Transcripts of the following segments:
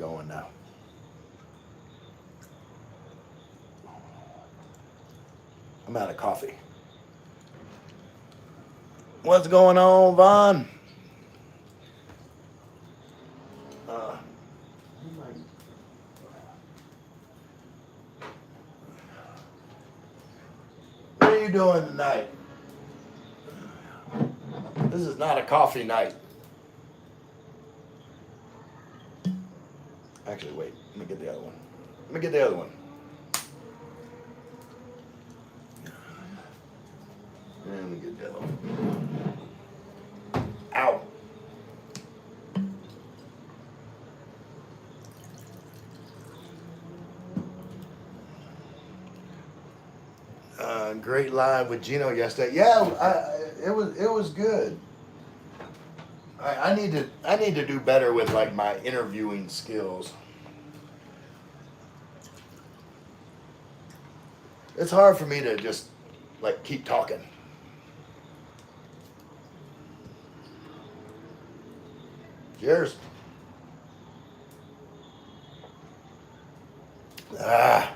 going now. I'm out of coffee. What's going on, Vaughn? Uh, what are you doing tonight? This is not a coffee night. Actually, wait. Let me get the other one. Let me get the other one. Let me get the other one. Ow. Great live with Gino yesterday. Yeah, it was good. I need to do better with like my interviewing skills. It's hard for me to just like keep talking. Cheers. Ah.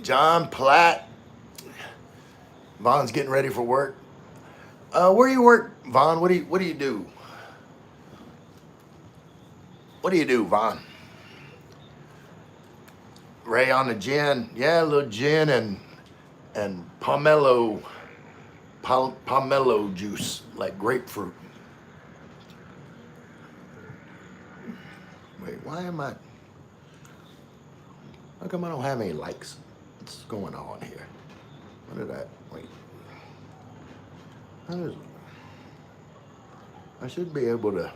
John Platt. Vaughn's getting ready for work. Where do you work, Vaughn? What do you do? What do you do, Vaughn? Ray on the gin. Yeah, a little gin and pomelo juice, like grapefruit. Wait, why am I? How come I don't have any likes? What's going on here? What did I wait? How does I should be able to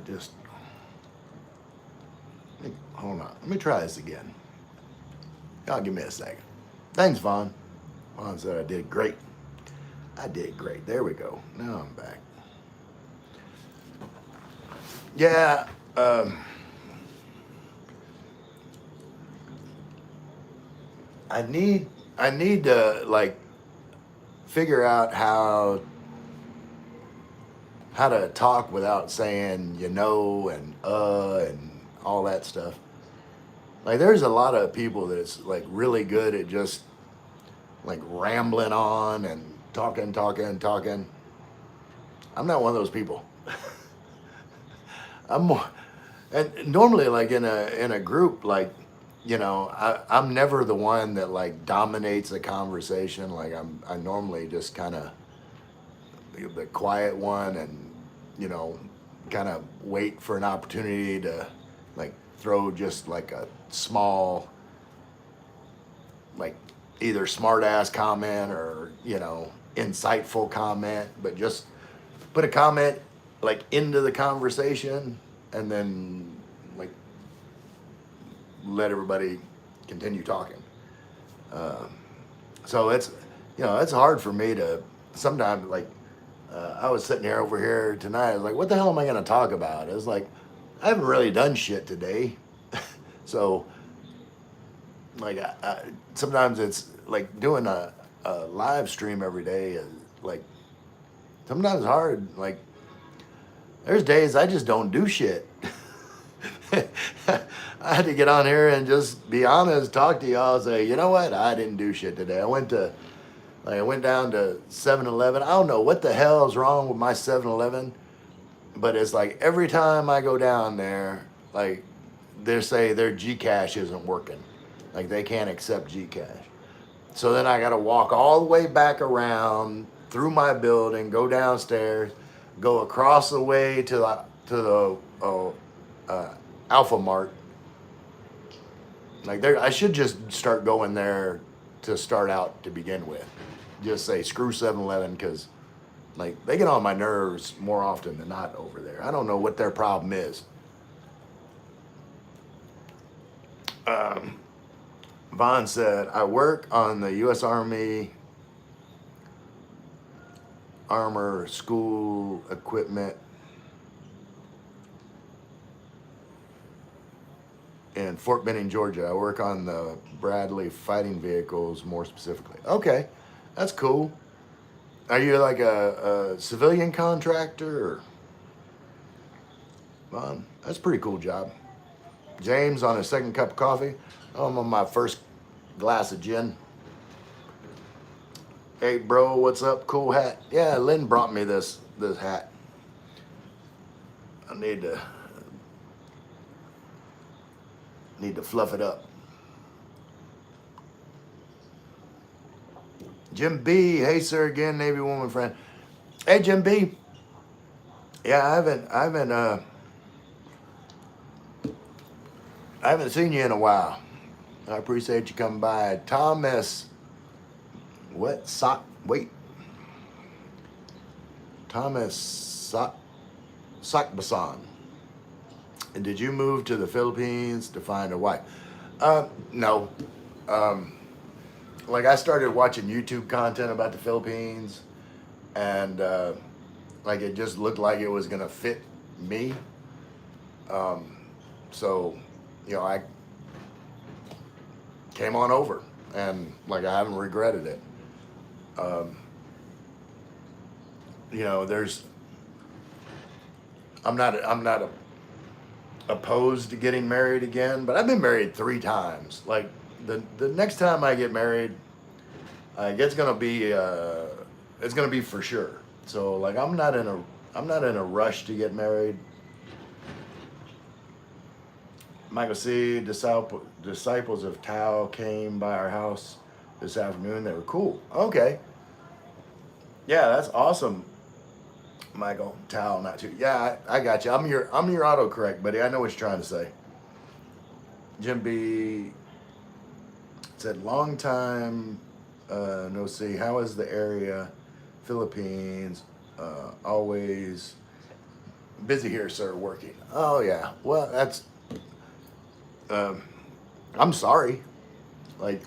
just hold on. Let me try this again. Y'all give me a second. Thanks, Vaughn. Vaughn said I did great. I did great. There we go. Now I'm back. Yeah. I need to like figure out how to talk without saying and all that stuff. Like there's a lot of people that's like really good at just like rambling on and talking. I'm not one of those people. I'm more, and normally like in a group, like, you know, I'm never the one that like dominates the conversation. Like I normally just kind of the quiet one and, you know, kind of wait for an opportunity to like throw just like a small, like either smart ass comment or, you know, insightful comment, but just put a comment like into the conversation and then like let everybody continue talking. So it's, you know, it's hard for me to sometimes like, I was sitting here over here tonight. I was like, what the hell am I going to talk about? It was like, I haven't really done shit today. So like, sometimes it's like doing a live stream every day is like, sometimes hard. Like there's days I just don't do shit. I had to get on here and just be honest, talk to y'all, say, you know what? I didn't do shit today. I went down to 7-Eleven. I don't know what the hell is wrong with my 7-Eleven, but it's like every time I go down there, like they say their Gcash isn't working. Like they can't accept Gcash. So then I got to walk all the way back around through my building, go downstairs, go across the way to the Alpha Mart. Like there, I should just start going there to start out to begin with. Just say screw 7-Eleven because like they get on my nerves more often than not over there. I don't know what their problem is. Vaughn said, I work on the U.S. Army armor school equipment in Fort Benning, Georgia. I work on the Bradley fighting vehicles more specifically. Okay, that's cool. Are you like a civilian contractor? Or, that's a pretty cool job. James on his second cup of coffee. I'm on my first glass of gin. Hey bro, what's up? Cool hat. Yeah, Lynn brought me this hat. I need to fluff it up. Jim B, hey sir again, Navy woman friend. Hey Jim B. Yeah, I haven't seen you in a while. I appreciate you coming by. Thomas, what sock? Wait, Thomas Sakbasan. And did you move to the Philippines to find a wife? No. Like I started watching YouTube content about the Philippines, and like it just looked like it was gonna fit me. So, I came on over, and like I haven't regretted it. There's I'm not opposed to getting married again, but I've been married 3 times. Like the next time I get married, it's gonna be for sure. So like I'm not in a rush to get married. Michael C. Disciples of Tao came by our house this afternoon. They were cool. Okay. Yeah, that's awesome. Michael, Tao, not too. Yeah, I got you. I'm your autocorrect, buddy. I know what you're trying to say. Jim B said, long time no see. How is the area? Philippines. Always busy here, sir, working. Oh yeah. Well, that's. I'm sorry. Like,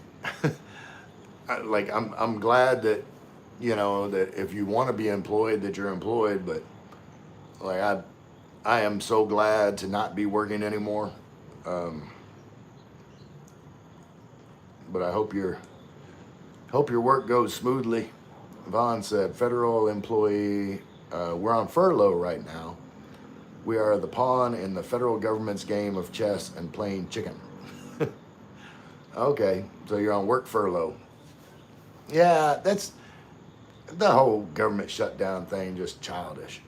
I'm glad that that if you want to be employed, that you're employed. But like I am so glad to not be working anymore. But I hope your work goes smoothly. Vaughn said, federal employee, we're on furlough right now. We are the pawn in the federal government's game of chess and playing chicken. Okay, so you're on work furlough. Yeah, that's the whole government shutdown thing, just childish.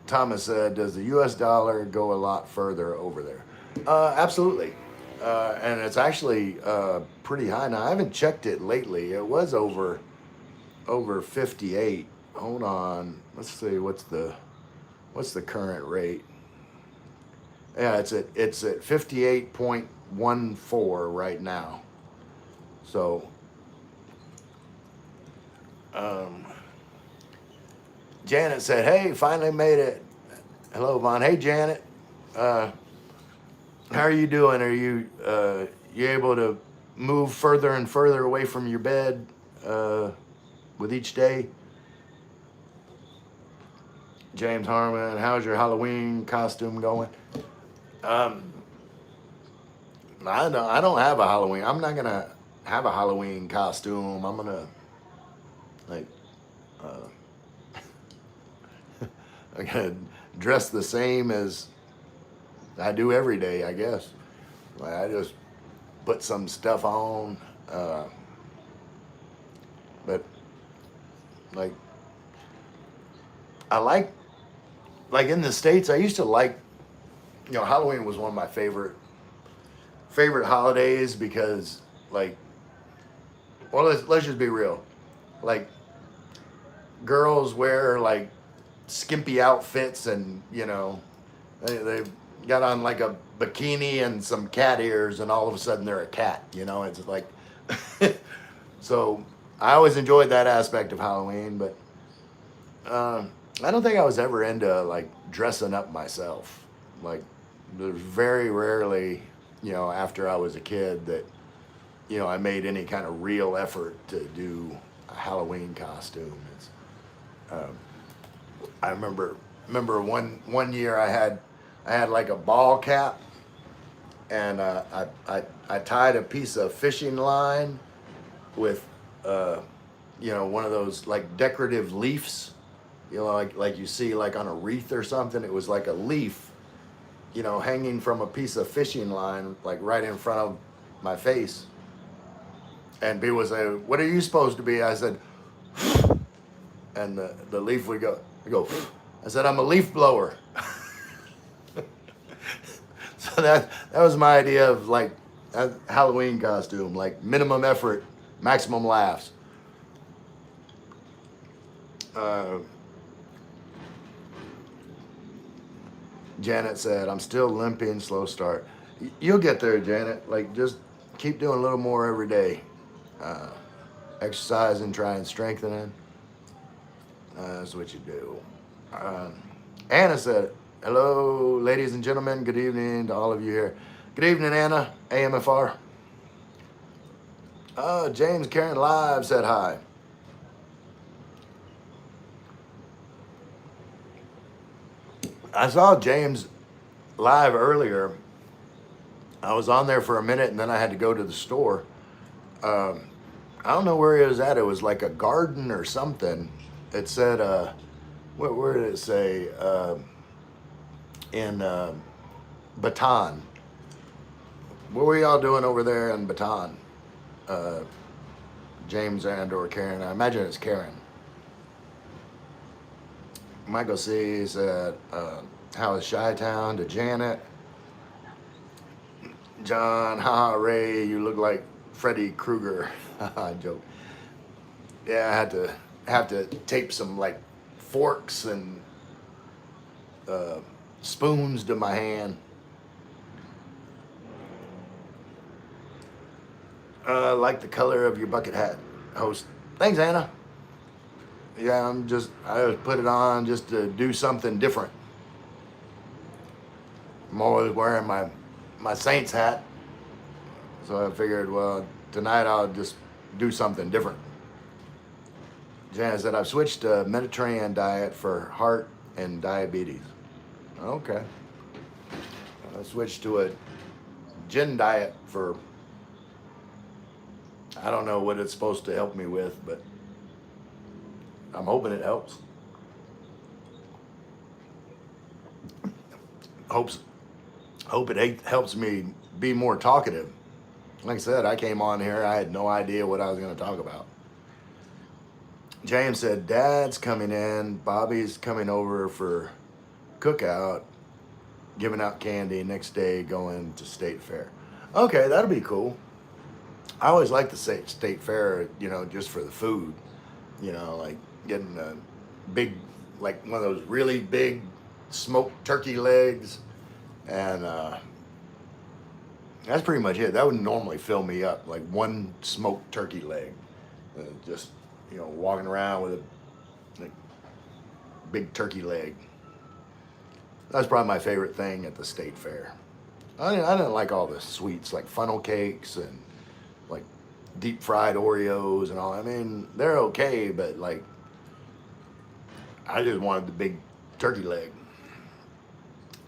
Thomas said, does the US dollar go a lot further over there? Absolutely. And it's actually pretty high now. I haven't checked it lately. It was over 58. Hold on. Let's see what's the current rate. Yeah, it's at 58.14 right now. So Janet said, hey, finally made it. Hello, Vaughn. Hey, Janet. How are you doing? Are you able to move further and further away from your bed with each day? James Harmon, how's your Halloween costume going? I don't have a Halloween. I'm not gonna have a Halloween costume. I'm gonna I'm gonna dress the same as I do every day, I guess. Like I just put some stuff on, but like I like in the States. I used to like, Halloween was one of my favorite holidays because well, let's just be real, like girls wear like skimpy outfits and they got on like a bikini and some cat ears and all of a sudden they're a cat, it's like so I always enjoyed that aspect of Halloween, but I don't think I was ever into like dressing up myself. Like there's very rarely, after I was a kid that I made any kind of real effort to do a Halloween costume. I remember one year I had like a ball cap, and I tied a piece of fishing line with you know, one of those like decorative leaves, you know, like you see like on a wreath or something. It was like a leaf, you know, hanging from a piece of fishing line, like right in front of my face. And B was like, "What are you supposed to be?" I said, and the leaf would go, I said, "I'm a leaf blower." So that was my idea of like a Halloween costume, like minimum effort, maximum laughs. Uh, Janet said, "I'm still limping, slow start." You'll get there, Janet. Like just keep doing a little more every day. Uh, Exercising, trying strengthening. That's what you do. Uh, Anna said, "Hello, ladies and gentlemen. Good evening to all of you here. Good evening, Anna, AMFR. James Karen Live said hi. I saw James live earlier. I was on there for a minute and then I had to go to the store. Um, I don't know where he was at. It was like a garden or something. It said, where did it say? In Baton. What were y'all doing over there in Baton? Uh, James and or Karen. I imagine it's Karen. Michael C said, "How is Chi-Town?" To Janet. John, haha, Ray, you look like Freddy Krueger. Haha, joke. Yeah, I had to have to tape some like forks and uh, spoons to my hand. Like the color of your bucket hat, host. Thanks, Anna. Yeah, I just put it on just to do something different. I'm always wearing my Saints hat, so I figured, well, tonight I'll just do something different. Janet said, "I've switched to Mediterranean diet for heart and diabetes." Okay. I switched to a gin diet for, I don't know what it's supposed to help me with, but I'm hoping it helps. Hopes Hope it helps me be more talkative. Like I said, I came on here, I had no idea what I was going to talk about. James said, "Dad's coming in, Bobby's coming over for cookout, giving out candy, next day going to state fair." Okay, that'll be cool. I always like the state fair, you know, just for the food, you know, like getting a big, like one of those really big smoked turkey legs. And that's pretty much it. That would normally fill me up, like one smoked turkey leg. Just, you know, walking around with a like, big turkey leg. That's probably my favorite thing at the state fair. I didn't like all the sweets like funnel cakes and like deep fried Oreos and all. I mean, they're okay, but like I just wanted the big turkey leg.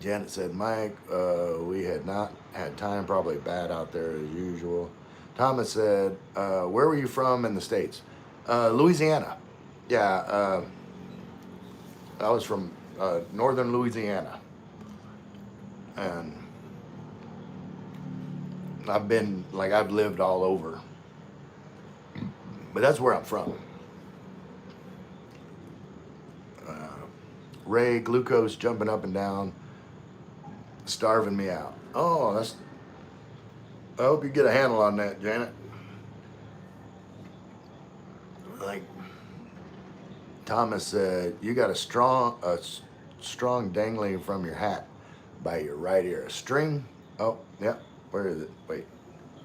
Janet said, "Mike, we had not had time, probably bad out there as usual." Thomas said, "Where were you from in the States?" Louisiana. Yeah, I was from northern Louisiana. And I've lived all over. But that's where I'm from. Uh, Ray, glucose jumping up and down, starving me out. Oh, I hope you get a handle on that, Janet. Like Thomas said, "You got strong dangling from your hat by your right ear. A string?" Oh, yeah. Where is it? Wait,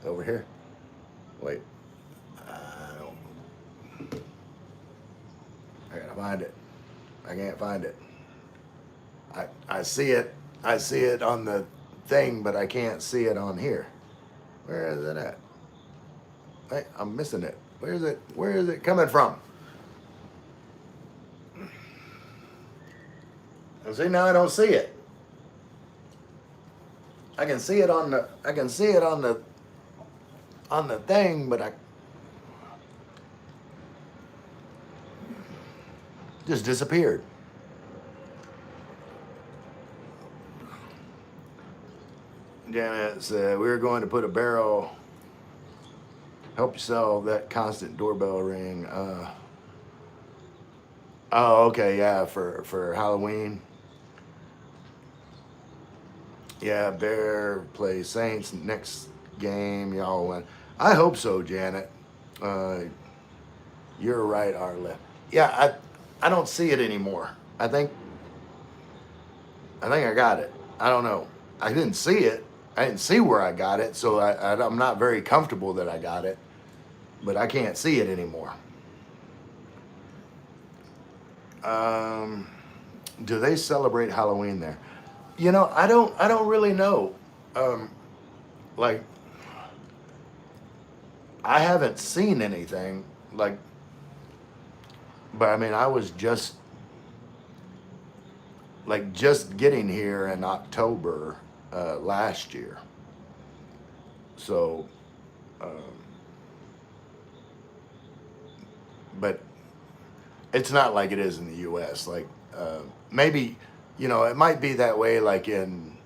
over here. Wait, I don't. I gotta find it. I can't find it. I see it. I see it on the thing, but I can't see it on here. Where is it at? Hey, I'm missing it. Where is it? Where is it coming from? And see, now I don't see it. I can see it on the. I can see it on the thing, but Just disappeared. Janet said, we were going to put a barrel, help you solve that constant doorbell ring. Oh, okay, yeah, for Halloween. Yeah, Bear plays Saints next game. Y'all win. I hope so, Janet. Uh, you're right, Arla. Yeah, I don't see it anymore. I think I got it. I don't know. I didn't see it. I didn't see where I got it, so I'm not very comfortable that I got it. But I can't see it anymore. Um, do they celebrate Halloween there? I don't really know. Um, like I haven't seen anything like, but I mean, I was just getting here in October last year, so. Um, but it's not like it is in the U.S. Like maybe, it might be that way like in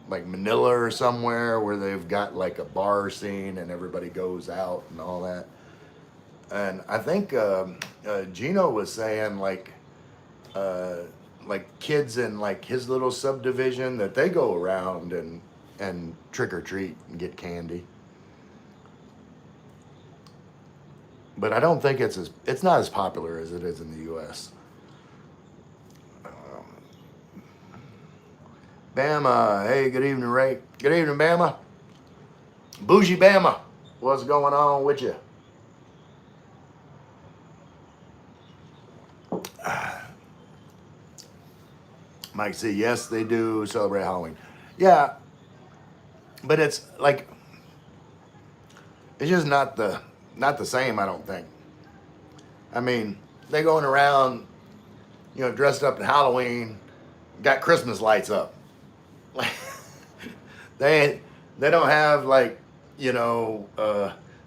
like Manila or somewhere where they've got like a bar scene and everybody goes out and all that. And I think Gino was saying uh, like kids in like his little subdivision that they go around and trick or treat and get candy. But I don't think it's not as popular as it is in the U.S. Bama, hey, good evening, Ray. Good evening, Bama. Bougie Bama, what's going on with you? Mike C, yes, they do celebrate Halloween. Yeah, but it's like it's just not the same. I don't think. I mean, they going around, dressed up in Halloween, got Christmas lights up. Like they they don't have like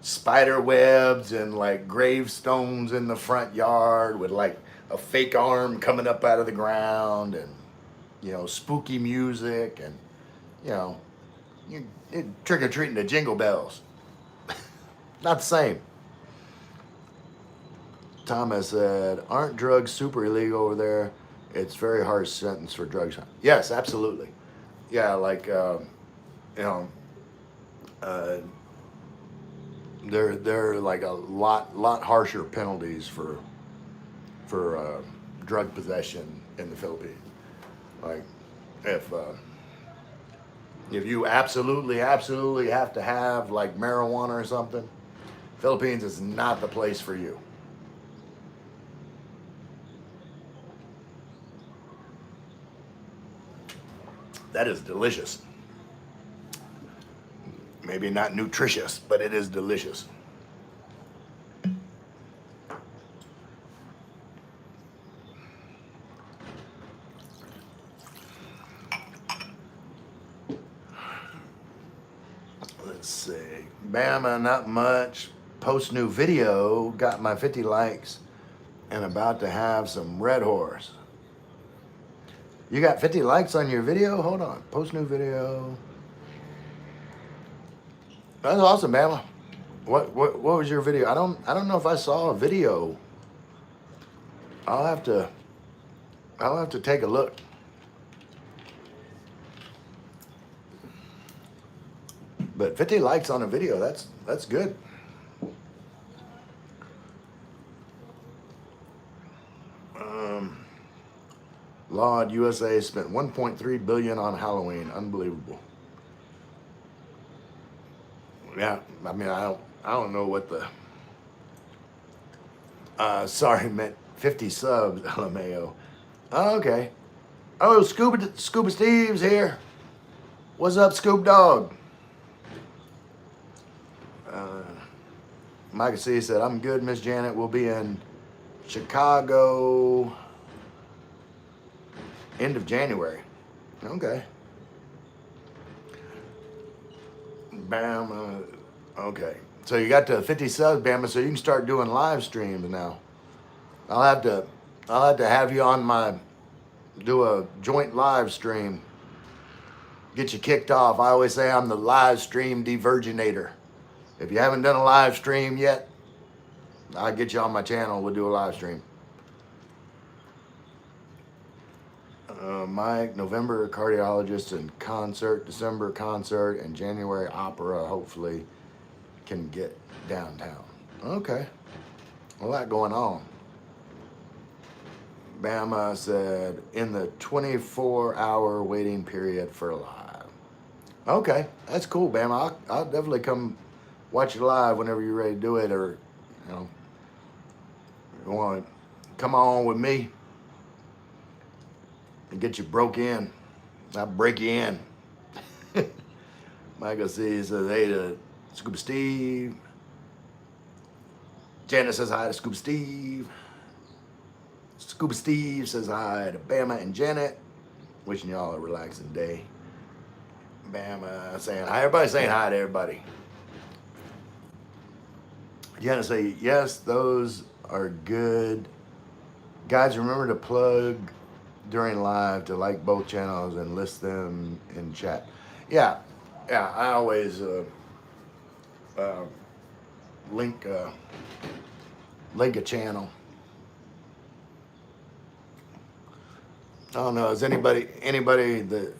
spider webs and like gravestones in the front yard with like a fake arm coming up out of the ground and spooky music and you know you trick or treating to jingle bells. Not the same. Thomas said, "Aren't drugs super illegal over there? It's very harsh sentence for drugs." Yes, absolutely. Yeah, like you know, uh, they're like a lot harsher penalties for drug possession in the Philippines. Like if uh, if you absolutely have to have like marijuana or something, Philippines is not the place for you. That is delicious. Maybe not nutritious, but it is delicious. Let's see. Bama, not much. Post new video, got my 50 likes, and about to have some red horse. You got 50 likes on your video? Hold on. Post new video. That's awesome, Bama. What was your video? I don't know if I saw a video. I'll have to take a look. But 50 likes on a video, that's good. Laud USA spent 1.3 billion on Halloween. Unbelievable. Yeah, I mean I don't know what the sorry, meant 50 subs, LMAO. Oh, okay. Oh, Scuba Steve's here. What's up, Scoop Dog? Micah C said, "I'm good, Miss Janet. We'll be in Chicago end of January." Okay. Bama. Okay. So you got to 50 subs, Bama, so you can start doing live streams now. I'll have to I'll have to have you on my, do a joint live stream, get you kicked off. I always say I'm the live stream diverginator. If you haven't done a live stream yet, I'll get you on my channel. We'll do a live stream. Mike, November cardiologist and concert, December concert, and January opera. Hopefully, can get downtown. Okay, a lot going on. Bama said in the 24-hour waiting period for live. Okay, that's cool, Bama. I'll definitely come watch it live whenever you're ready to do it, or you want to come on with me and get you broke in. I'll break you in. Michael C says hey to Scuba Steve. Janet says hi to Scuba Steve. Scuba Steve says hi to Bama and Janet. Wishing y'all a relaxing day. Bama saying hi. Everybody saying hi to everybody. Janet say yes, those are good. Guys, remember to plug during live to like both channels and list them in chat. Yeah, I always link a channel. I don't know. Is anybody that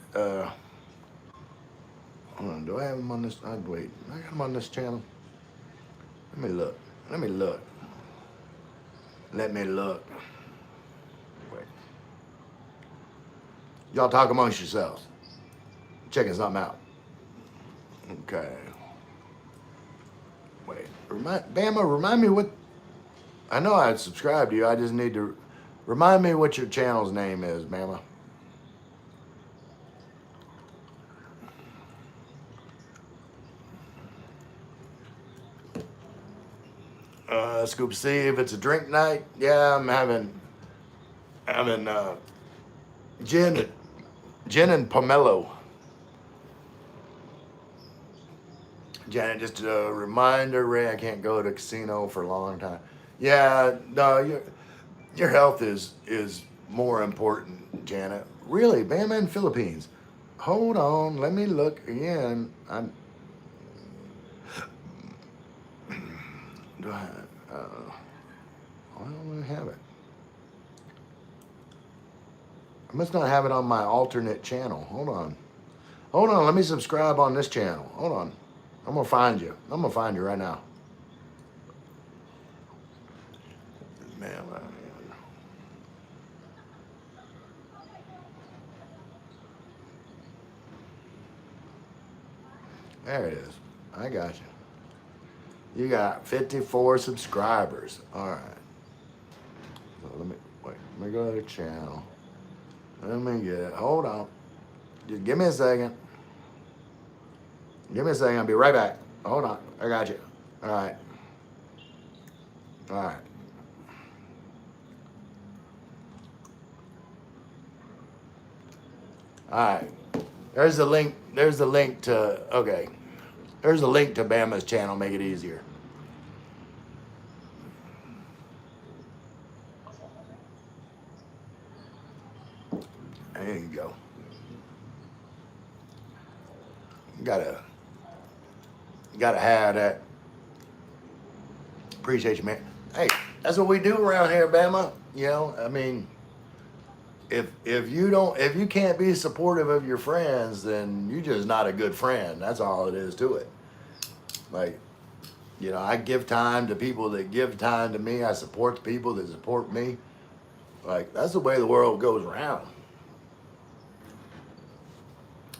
hold on, do I have him on this? Wait, I got him on this channel. Let me look. Let me look. Wait. Y'all talk amongst yourselves. Checking something out. Okay. Wait. Bama, remind me what. I know I subscribed to you. I just need to remind me what your channel's name is, Bama. Scoop C, if it's a drink night, yeah, I'm having gin and pomelo. Janet, just a reminder, Ray, I can't go to a casino for a long time. Yeah, no, your health is more important, Janet. Really, Bama in Philippines. Hold on, let me look again. I don't have it. I must not have it on my alternate channel. Hold on, let me subscribe on this channel. Hold on. I'm gonna find you. I'm gonna find you right now. Man. There it is. I got you. You got 54 subscribers. All right. So let me go to the channel. Let me get it. Hold on. Just give me a second. I'll be right back. Hold on. I got you. All right. All right. There's the link. There's the link to, okay. There's the link to Bama's channel. Make it easier. There you go. Gotta have that. Appreciate you, man. Hey, that's what we do around here, Bama. You know, I mean, if you can't be supportive of your friends, then you're just not a good friend. That's all it is to it. Like, you know, I give time to people that give time to me. I support the people that support me. Like, that's the way the world goes around.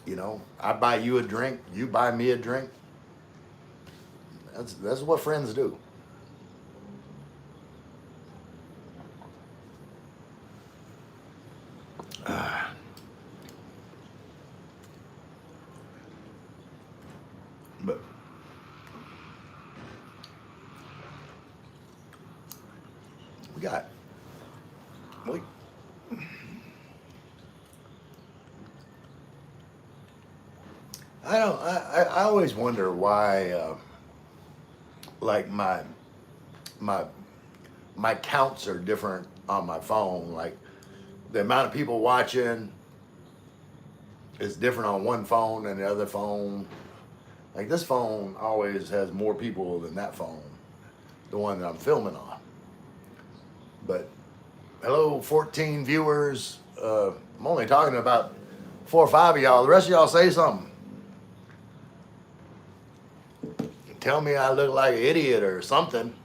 You know, I buy you a drink, you buy me a drink. That's what friends do. But I always wonder why, like my my counts are different on my phone. Like the amount of people watching is different on one phone than the other phone. Like this phone always has more people than that phone, the one that I'm filming on. But hello, 14 viewers. I'm only talking about 4 or 5 of y'all. The rest of y'all say something. Tell me I look like an idiot or something.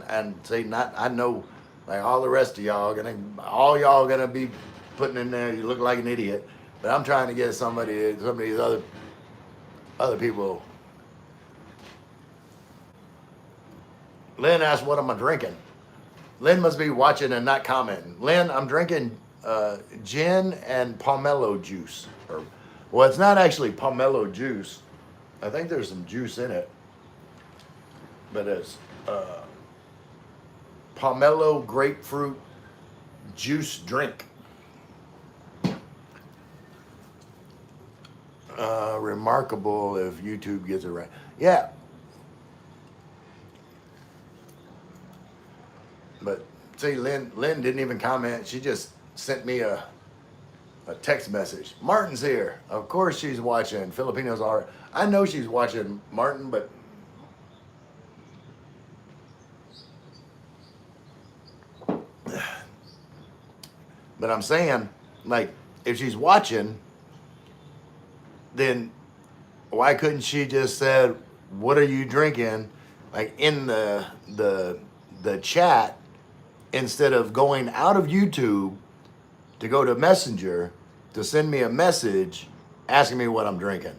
And say not, I know like all the rest of y'all all y'all gonna be putting in there, you look like an idiot. But I'm trying to get some of these other people. Lynn asked, what am I drinking? Lynn must be watching and not commenting. Lynn, I'm drinking gin and pomelo juice. Well, it's not actually pomelo juice. I think there's some juice in it. But it's pomelo grapefruit juice drink. Remarkable if YouTube gets it right. Yeah. But see, Lynn didn't even comment. She just sent me a text message. Martin's here. Of course she's watching. Filipinos are. I know she's watching, Martin, but I'm saying, like, if she's watching, then why couldn't she just said, "What are you drinking?" like in the chat, instead of going out of YouTube to go to Messenger to send me a message asking me what I'm drinking.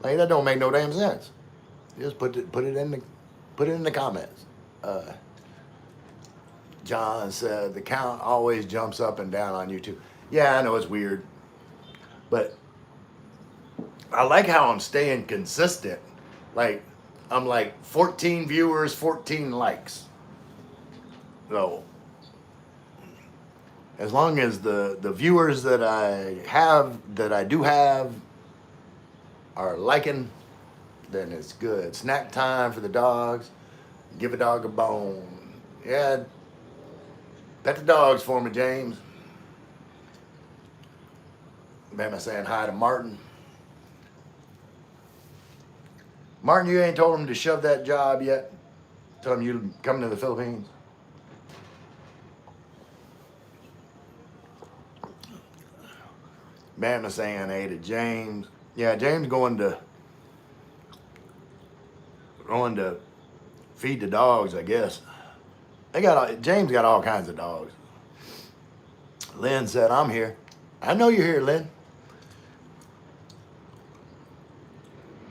Like that don't make no damn sense. Just put it in the comments. John said the count always jumps up and down on YouTube. Yeah, I know it's weird, but I like how I'm staying consistent. Like I'm like 14 viewers, 14 likes. So as long as the viewers that I do have are liking, then it's good. Snack time for the dogs. Give a dog a bone. Yeah, pet the dogs for me, James. Bama saying hi to Martin. Martin, you ain't told him to shove that job yet? Tell him you coming to the Philippines? Bama saying hey to James. Yeah, James going to feed the dogs, I guess. James got all kinds of dogs. Lynn said, I'm here. I know you're here, Lynn.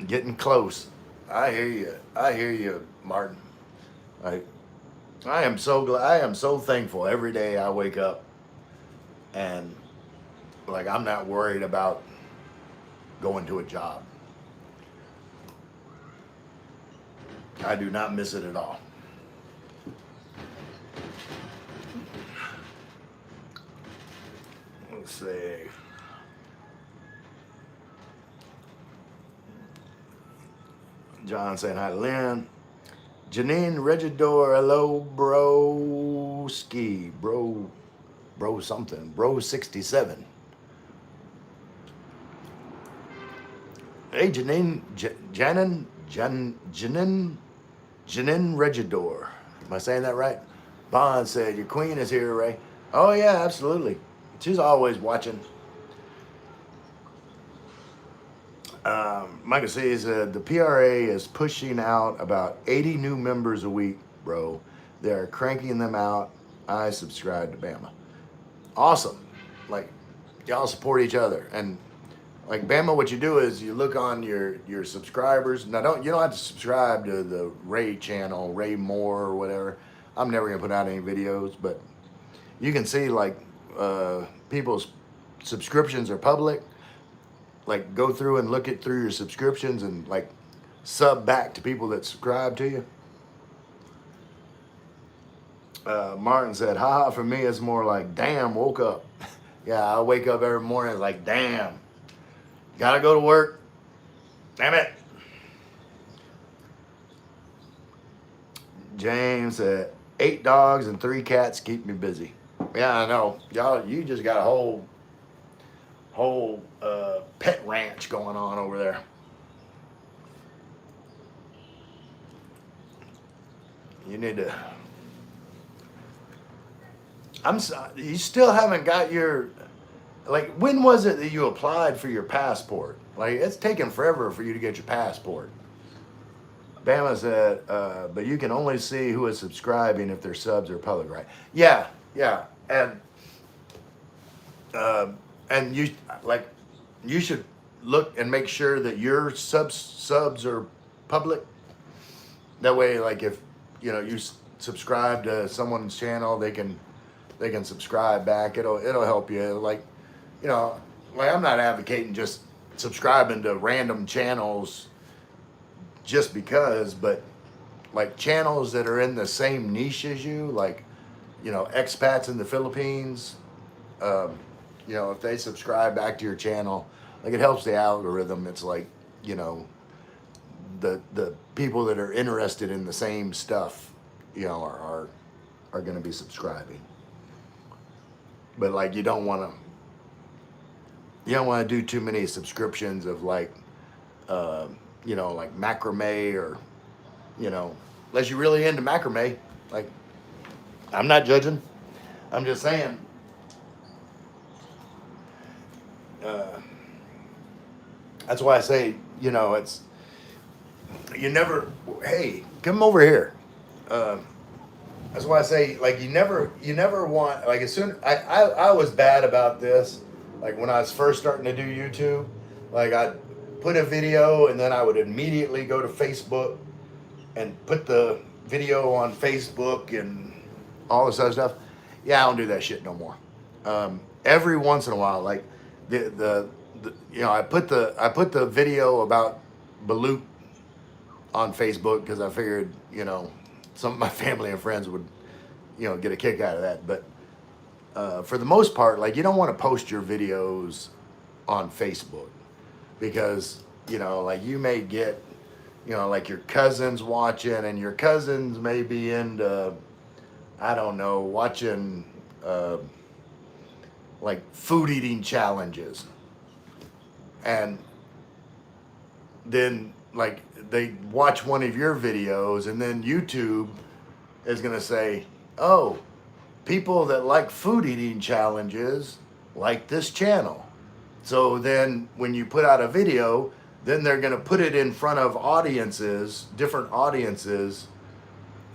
Getting close. I hear you, Martin. I am so glad. I am so thankful every day I wake up and like I'm not worried about going to a job. I do not miss it at all. Let's see. John saying hi to Lynn. Janine Regidor, hello, broski, bro something, bro 67. Hey, Janine Regidor. Am I saying that right? Bond said, your queen is here, Ray. Oh, yeah, absolutely. She's always watching. Michael says, the PRA is pushing out about 80 new members a week, bro. They're cranking them out. I subscribe to Bama. Awesome. Like, y'all support each other. And like Bama, what you do is you look on your subscribers. Now you don't have to subscribe to the Ray channel, Ray Moore or whatever. I'm never gonna put out any videos, but you can see like people's subscriptions are public. Like go through and look through your subscriptions and like sub back to people that subscribe to you. Martin said, haha, for me it's more like, damn, woke up. Yeah, I wake up every morning, it's like, damn. Gotta go to work. Damn it. James said, 8 dogs and 3 cats keep me busy. Yeah, I know. Y'all, you just got a whole pet ranch going on over there. You need to. I'm sorry. You still haven't got your. Like, when was it that you applied for your passport? Like, it's taken forever for you to get your passport. Bama said, but you can only see who is subscribing if their subs are public, right? Yeah, yeah, uh, and you like, you should look and make sure that your subs are public. That way, like if you subscribe to someone's channel, they can subscribe back. It'll help you. Like, you know, like I'm not advocating just subscribing to random channels just because, but like channels that are in the same niche as you, like, expats in the Philippines, if they subscribe back to your channel, like it helps the algorithm. It's like, you know, the people that are interested in the same stuff, are going to be subscribing. But like you don't want to do too many subscriptions of like, like macrame or, unless you're really into macrame. Like, I'm not judging. I'm just saying. That's why I say, it's you never. Hey, come over here. That's why I say, like, you never want, like, as soon I was bad about this, like when I was first starting to do YouTube, like I'd put a video and then I would immediately go to Facebook and put the video on Facebook and all this other stuff. Yeah, I don't do that shit no more. Every once in a while, like the I put the video about Balut on Facebook because I figured, some of my family and friends would, get a kick out of that. But for the most part, like, you don't want to post your videos on Facebook because, like, you may get, like your cousins watching, and your cousins may be into, I don't know, watching like food eating challenges. And then like they watch one of your videos, and then YouTube is going to say, oh, people that like food eating challenges like this channel. So then when you put out a video, then they're going to put it in front of audiences, different audiences.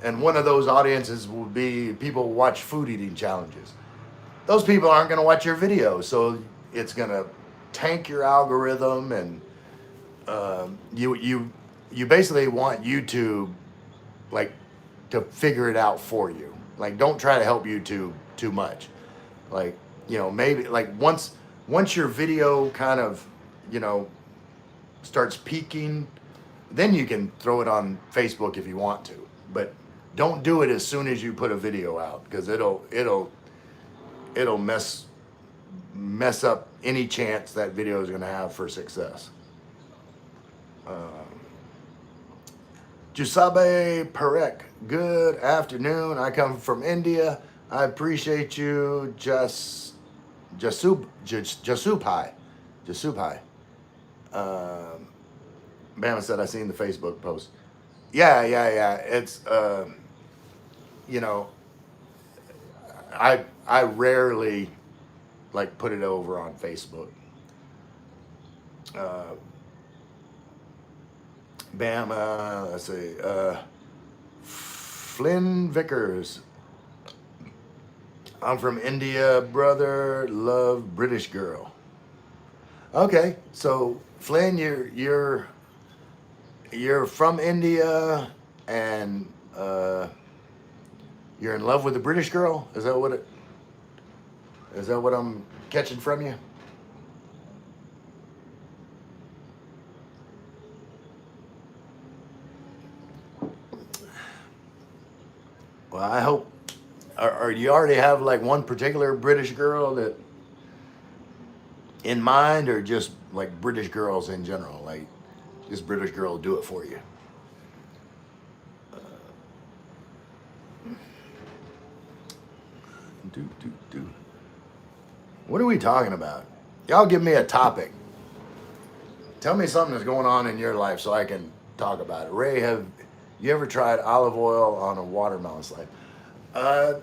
And one of those audiences will be people who watch food eating challenges. Those people aren't going to watch your video. So it's going to tank your algorithm, and you basically want YouTube like to figure it out for you. Like, don't try to help YouTube too much. Like, maybe like once your video kind of, starts peaking, then you can throw it on Facebook if you want to. But don't do it as soon as you put a video out, because it'll mess up any chance that video is going to have for success. Jusabe Parek, good afternoon. I come from India. I appreciate you, Jasupai. Bama said I seen the Facebook post. Yeah. It's I rarely like put it over on Facebook. Bama, let's see. Flynn Vickers. I'm from India, brother. Love British girl. Okay, so Flynn, you're from India, and you're in love with a British girl. Is that what I'm catching from you? Well, I hope. Or you already have like one particular British girl that in mind, or just like British girls in general? Like, this British girl will do it for you. What are we talking about? Y'all give me a topic. Tell me something that's going on in your life so I can talk about it. Ray, have you ever tried olive oil on a watermelon slice? Uh,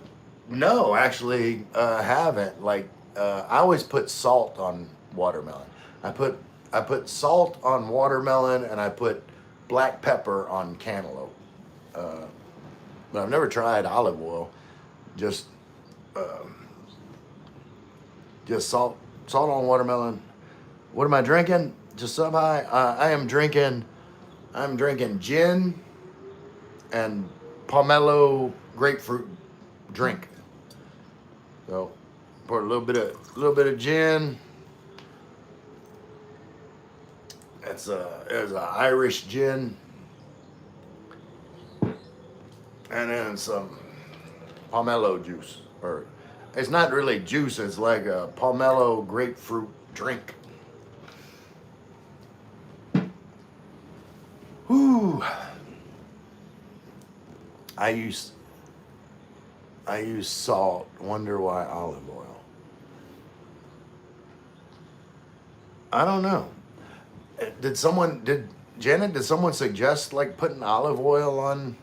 no, actually, haven't. Like, I always put salt on watermelon. I put I put salt on watermelon and I put black pepper on cantaloupe. Uh, but I've never tried olive oil. Just just salt on watermelon. What am I drinking? Just some high. I'm drinking gin and pomelo grapefruit drink. So pour a little bit of gin. It's a Irish gin, and then some pomelo juice. Or it's not really juice. It's like a pomelo grapefruit drink. Whew. I use I use salt. Wonder why olive oil. I don't know. Did Janet, did someone suggest like putting olive oil on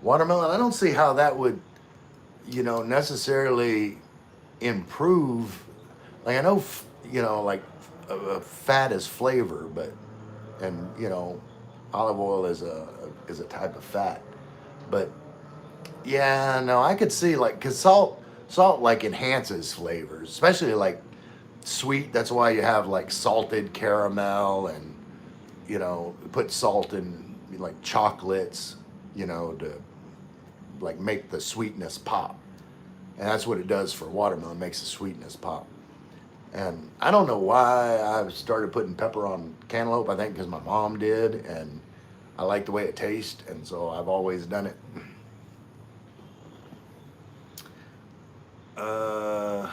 watermelon? I don't see how that would, necessarily improve. Like I know, like fat is flavor, but and olive oil is a type of fat. But yeah, no, I could see like cause salt like enhances flavors, especially like sweet. That's why you have like salted caramel and put salt in like chocolates, to like make the sweetness pop. And that's what it does for watermelon, makes the sweetness pop. And I don't know why I started putting pepper on cantaloupe. I think because my mom did, and I like the way it tastes, and so I've always done it. Uh,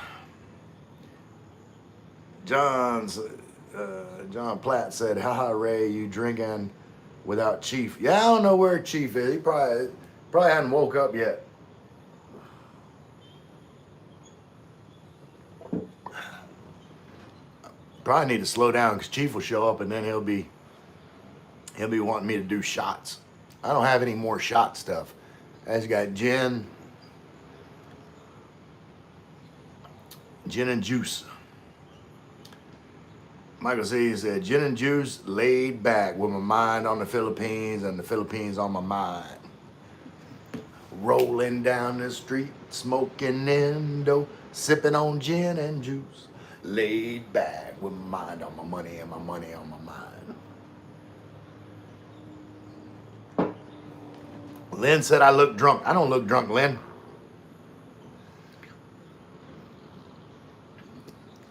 John's John Platt said, "Haha, Ray, you drinking without Chief?" Yeah, I don't know where Chief is. He probably hadn't woke up yet. Probably need to slow down because Chief will show up and then he'll be wanting me to do shots. I don't have any more shot stuff. I just got gin and juice. Michael C said, "Gin and juice, laid back with my mind on the Philippines and the Philippines on my mind. Rolling down the street, smoking Indo, sipping on gin and juice. Laid back with my mind on my money and my money on my mind." Lynn said I look drunk. I don't look drunk, Lynn.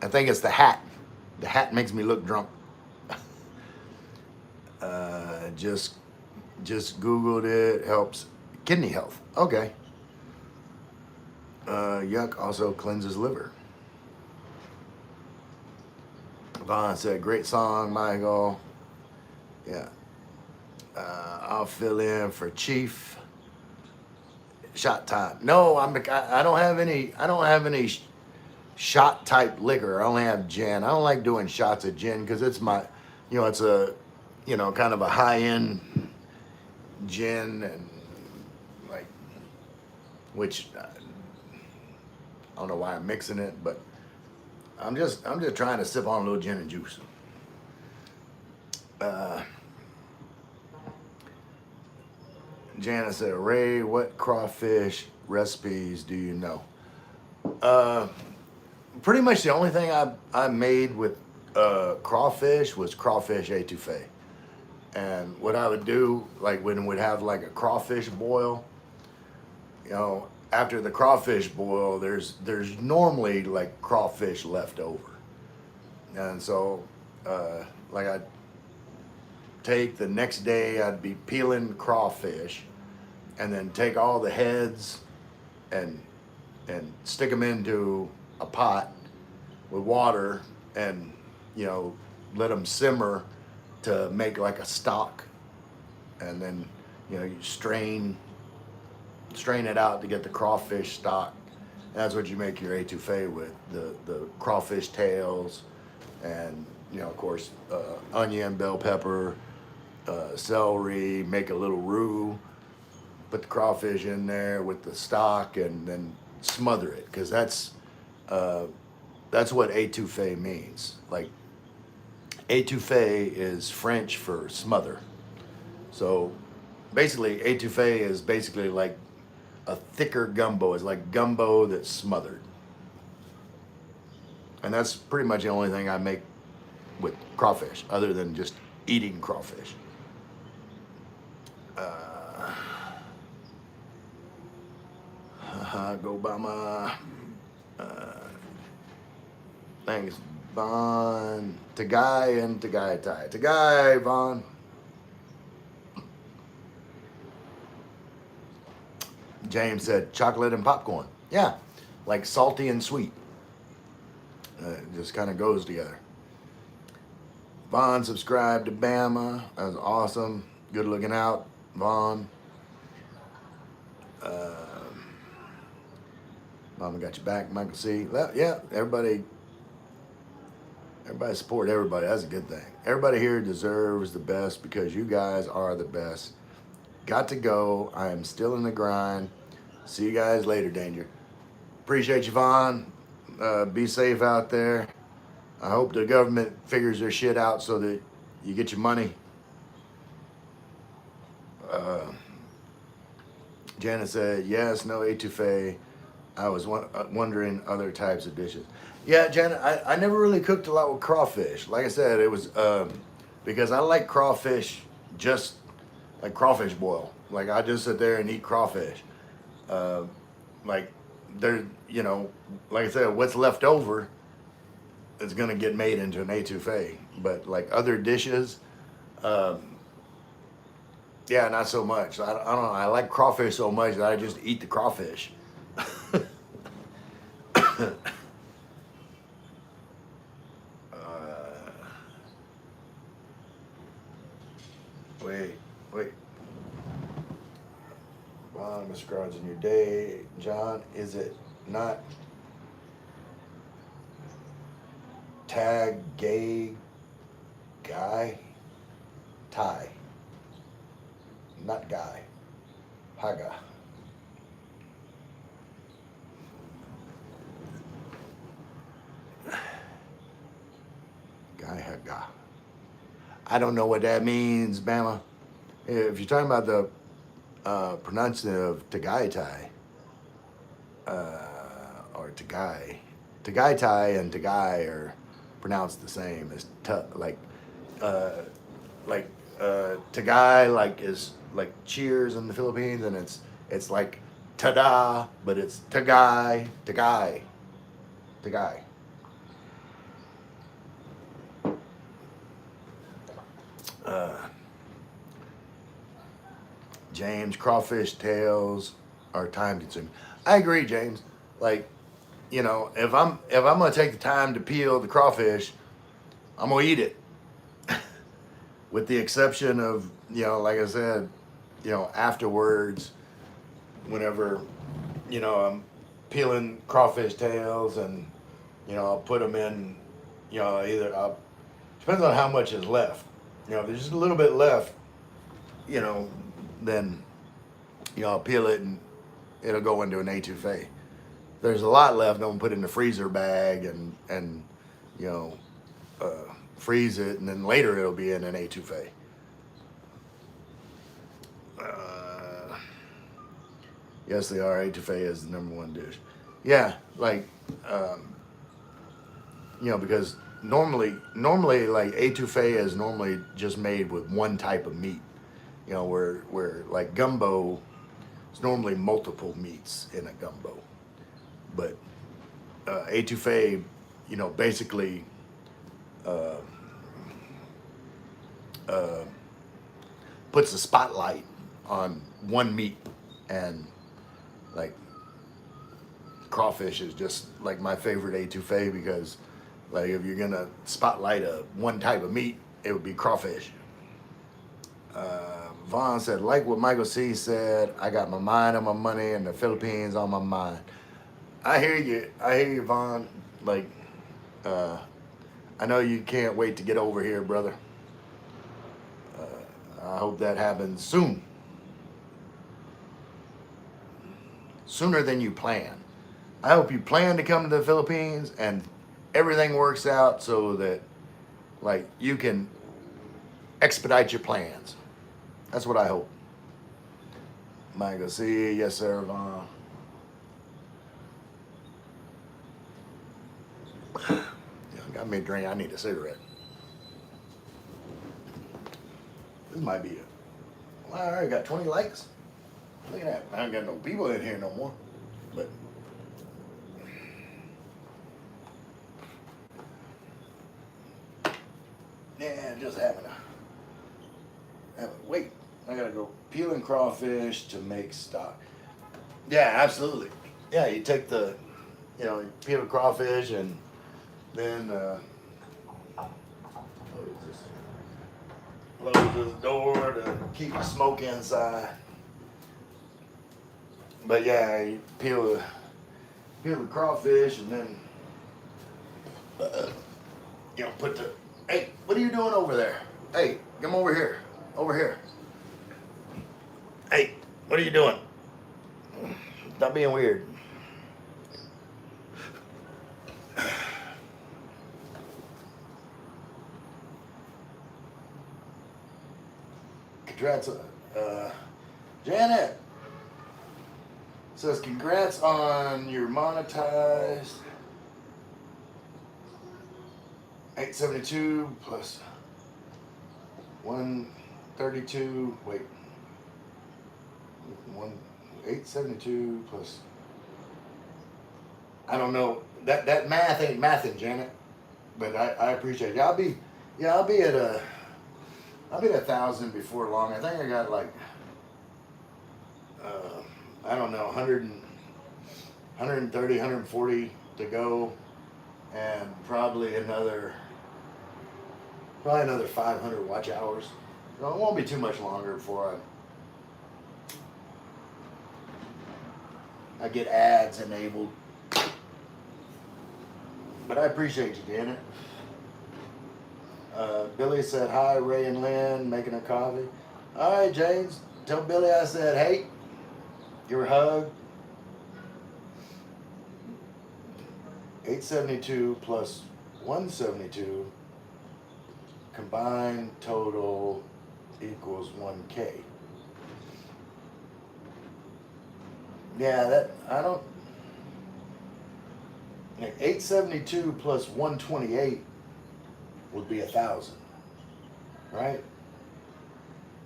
I think it's the hat. The hat makes me look drunk. Just Googled it. Helps kidney health. Okay. Yuck also cleanses liver. Vaughn said, "Great song, Michael." Yeah. I'll fill in for Chief. Shot time. No, I don't have any. I don't have any shot type liquor. I only have gin. I don't like doing shots of gin because it's it's a, kind of a high end gin and like, which I don't know why I'm mixing it, but I'm just trying to sip on a little gin and juice. Jana said, "Ray, what crawfish recipes do you know?" Pretty much the only thing I made with crawfish was crawfish etouffee. And what I would do, like when we'd have like a crawfish boil, after the crawfish boil, there's normally like crawfish left over. And so, like I'd take the next day, I'd be peeling crawfish and then take all the heads and stick them into a pot with water and let them simmer to make like a stock, and then you strain it out to get the crawfish stock, That's what you make your etouffee with, the crawfish tails, and of course, onion, bell pepper, celery. Make a little roux. Put the crawfish in there with the stock, and then smother it, because uh, that's what etouffee means. Like, etouffee is French for smother. So basically, etouffee is basically like a thicker gumbo. It's like gumbo that's smothered. And that's pretty much the only thing I make with crawfish, other than just eating crawfish. Go by my thanks, Vaughn. Tagai and Tagai Tai. Tagai, Vaughn. James said chocolate and popcorn. Yeah, like salty and sweet. It just kind of goes together. Vaughn subscribed to Bama. That was awesome. Good looking out, Vaughn. Mama got your back, Michael C. Yeah, everybody support everybody. That's a good thing. Everybody here deserves the best because you guys are the best. Got to go. I am still in the grind. See you guys later, Danger. Appreciate you, Vaughn. Be safe out there. I hope the government figures their shit out so that you get your money. Janet said, yes, no etouffee. I was wondering other types of dishes. Yeah, Janet, I never really cooked a lot with crawfish. Like I said, it was because I like crawfish just like crawfish boil. Like, I just sit there and eat crawfish. Like, there, like I said, what's left over is gonna get made into an etouffee. But like other dishes, yeah, not so much. I don't know. I like crawfish so much that I just eat the crawfish. Wait. Ron, Mr. Cards in your day. John, is it not tag gay guy? Tie. Not guy. Haga. Guy Haga. I don't know what that means, Bama. If you're talking about the pronunciation of Tagaitai, or Tagaitai and Tagai are pronounced the same. As Tagai like is like cheers in the Philippines, and it's like tada, but it's Tagai. James, crawfish tails are time consuming. I agree, James. Like, if I'm gonna take the time to peel the crawfish, I'm gonna eat it. With the exception of, like I said, afterwards, whenever, I'm peeling crawfish tails, and, I'll put them in, depends on how much is left. If there's just a little bit left, then, I'll peel it and it'll go into an etouffee. If there's a lot left, I'm gonna put it in the freezer bag and freeze it, and then later it'll be in an etouffee. Yes, they are. Etouffee is the #1 dish. Yeah, like, because normally like etouffee is normally just made with one type of meat. Where like gumbo is normally multiple meats in a gumbo, but etouffee, basically puts a spotlight on one meat, and like crawfish is just like my favorite etouffee, because like if you're gonna spotlight one type of meat, it would be crawfish. Vaughn said, like what Michael C said, I got my mind on my money and the Philippines on my mind. I hear you. I hear you, Vaughn. Like, uh, I know you can't wait to get over here, brother. I hope that happens soon, sooner than you plan. I hope you plan to come to the Philippines and everything works out so that like you can expedite your plans. That's what I hope. Michael, see, yes, sir, Vaughn. Yeah, got me a drink. I need a cigarette. This might be it. Well, I already got 20 likes. Look at that. I don't got no people in here no more. But yeah, just wait. I gotta go peeling crawfish to make stock. Yeah, absolutely. Yeah, you take you peel the crawfish and then close this door to keep the smoke inside. But yeah, you peel the crawfish and then put the. Hey, what are you doing over there? Hey, come over here. Over here. Hey, what are you doing? Stop being weird. Congrats, Janet says congrats on your monetized 872 plus 132. Wait, 872 plus. I don't know that math ain't mathing, Janet. But I appreciate it. I'll be at 1,000 before long. I think I got like I don't know 130, 140 to go, and probably another 500 watch hours. So it won't be too much longer before I get ads enabled. But I appreciate you, Janet. Billy said hi, Ray and Lynn, making a coffee. All right, James, tell Billy I said hey. Give her a hug. 872 plus 172 combined total equals 1K. Yeah, I don't. Like 872 plus 128 would be 1,000, right?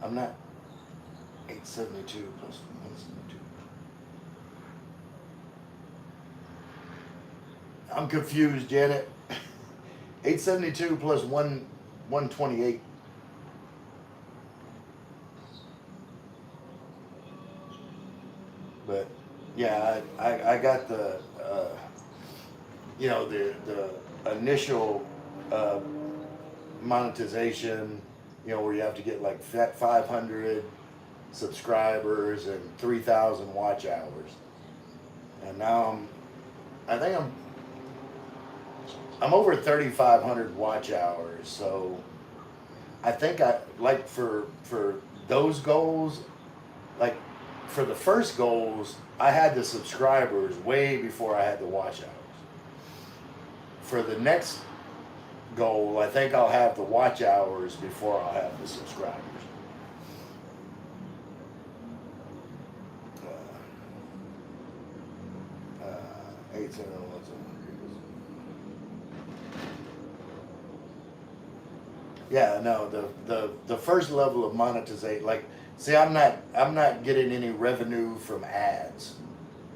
I'm not 872 plus 172. I'm confused, Janet. 872 plus 128. But yeah, I got the the initial monetization, where you have to get like 500 subscribers and 3,000 watch hours. And now I think I'm over 3,500 watch hours. So I think I like for those goals, like for the first goals, I had the subscribers way before I had the watch hours. For the next goal, I think I'll have the watch hours before I'll have the subscribers. 871. Yeah, no, the first level of monetization, like, see, I'm not getting any revenue from ads.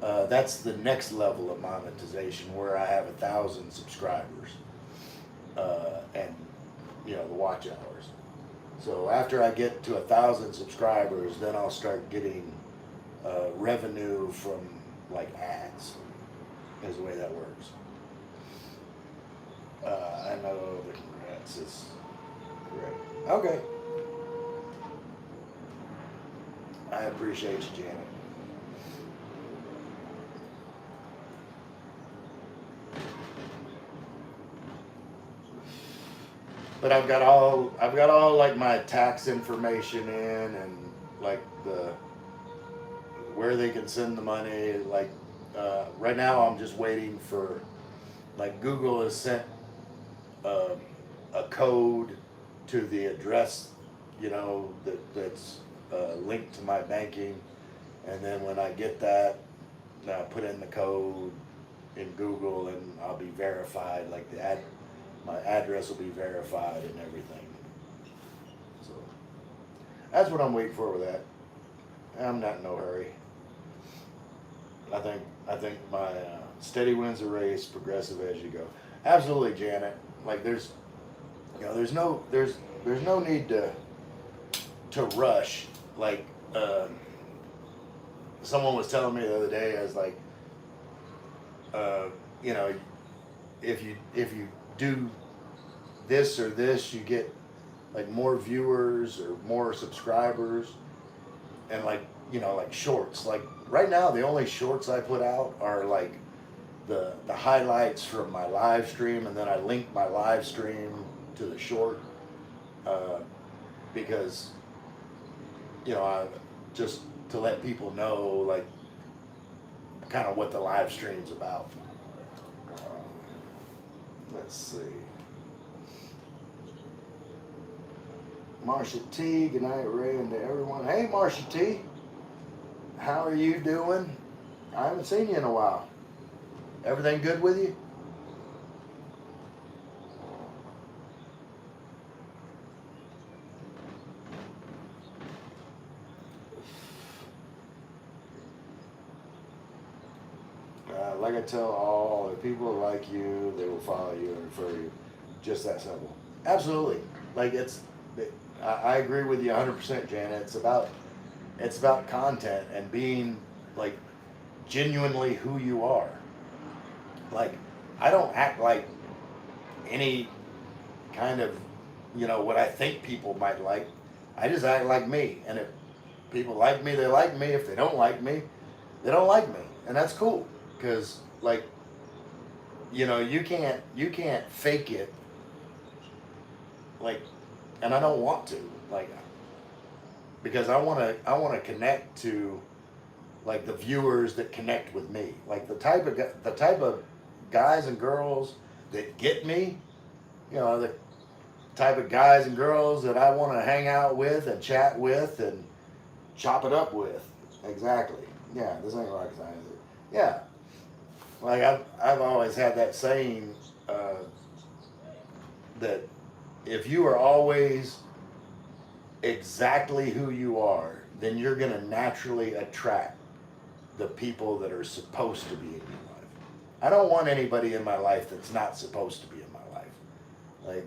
That's the next level of monetization where I have 1,000 subscribers, and the watch hours. So after I get to 1,000 subscribers, then I'll start getting revenue from like ads. Is the way that works. I know the congrats is great. Okay. I appreciate you, Janet. but I've got all like my tax information in, and like the where they can send the money. Like right now, I'm just waiting for, like, Google has sent uh, a code to the address, that's linked to my banking, and then when I get that, I put in the code in Google, and I'll be verified. Like my address will be verified and everything. So that's what I'm waiting for with that. I'm not in no hurry. I think my steady wins the race, progressive as you go. Absolutely, Janet. Like there's no need to rush. Like someone was telling me the other day, I was like, uh, you know, if you do this or this, you get like more viewers or more subscribers, and like like shorts. Like right now, the only shorts I put out are like the highlights from my live stream, and then I link my live stream to the short, uh, because I just to let people know, like, kind of what the live stream's about. Let's see. Marsha T, good night, Ray, and to everyone. Hey, Marsha T, how are you doing? I haven't seen you in a while. Everything good with you? Like I tell all, if people like you, they will follow you and refer you. Just that simple. Absolutely. Like I agree with you 100%, Janet. It's about content and being like genuinely who you are. Like I don't act like any kind of what I think people might like. I just act like me, and if people like me, they like me. If they don't like me, they don't like me, and that's cool. Because like you can't fake it. Like, and I don't want to, like, because I want to connect to like the viewers that connect with me, like the type of guys and girls that get me, the type of guys and girls that I want to hang out with and chat with and chop it up with. Exactly. Yeah, this ain't rocket science. Yeah, like I've always had that saying, that if you are always exactly who you are, then you're going to naturally attract the people that are supposed to be in your life. I don't want anybody in my life that's not supposed to be in my life. Like,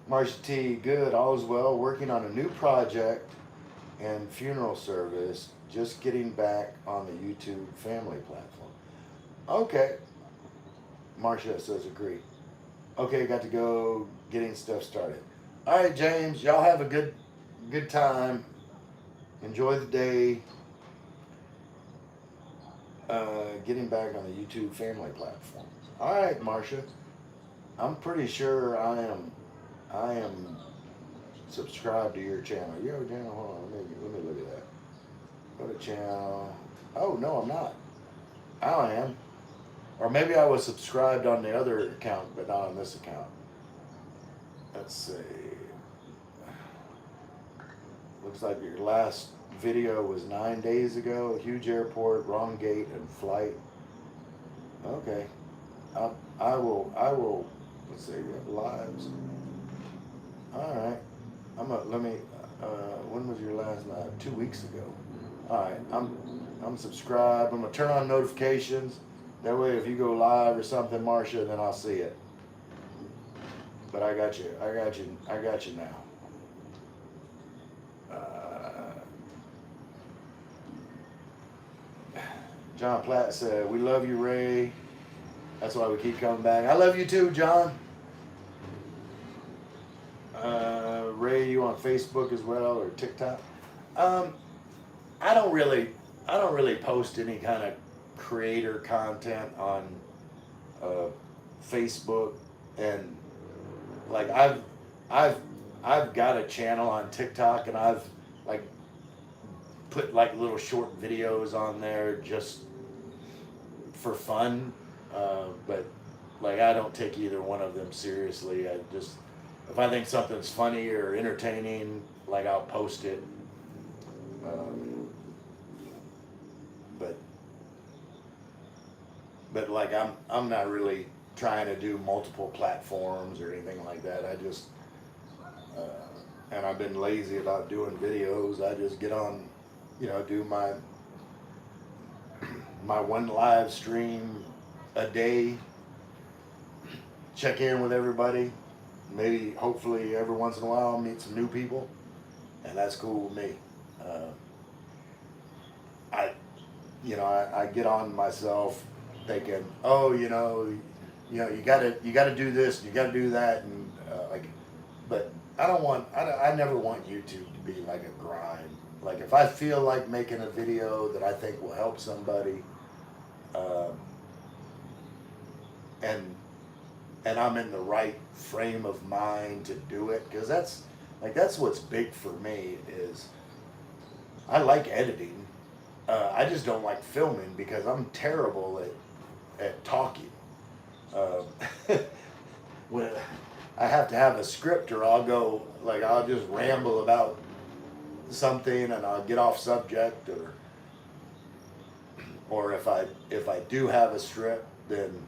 Marcia T, good, all is well. Working on a new project and funeral service. Just getting back on the YouTube family platform. Okay, Marcia says agree. Okay, got to go getting stuff started. All right, James, y'all have a good time. Enjoy the day. Getting back on the YouTube family platform. All right, Marcia. I'm pretty sure I am subscribed to your channel. You have a channel? Hold on, let me look at that. Go to channel. Oh no, I'm not. I am. Or maybe I was subscribed on the other account, but not on this account. Let's see. Looks like your last video was 9 days ago. Huge airport, wrong gate and flight. Okay. I will. Let's see. We have lives. All right. Let me. When was your last live? 2 weeks ago. All right. I'm subscribed. I'm gonna turn on notifications. That way, if you go live or something, Marcia, then I'll see it. But I got you. I got you now. John Platt said, "We love you, Ray. That's why we keep coming back." I love you too, John. Ray, you on Facebook as well or TikTok? I don't really post any kind of creator content on uh, Facebook, and like I've I've got a channel on TikTok, and I've like put like little short videos on there just for fun, but like I don't take either one of them seriously. I just, if I think something's funny or entertaining, like I'll post it. Um, but like I'm not really trying to do multiple platforms or anything like that. I just and I've been lazy about doing videos. I just get on, do my one live stream a day, check in with everybody, maybe hopefully every once in a while meet some new people, and that's cool with me. Uh, I I get on myself thinking, oh, you gotta do this, you gotta do that, and like, but I never want YouTube to be like a grind. Like if I feel like making a video that I think will help somebody, um, and I'm in the right frame of mind to do it, because that's what's big for me is I like editing. I just don't like filming because I'm terrible at talking. Um, when I have to have a script, or I'll just ramble about something and I'll get off subject, or if I do have a script, then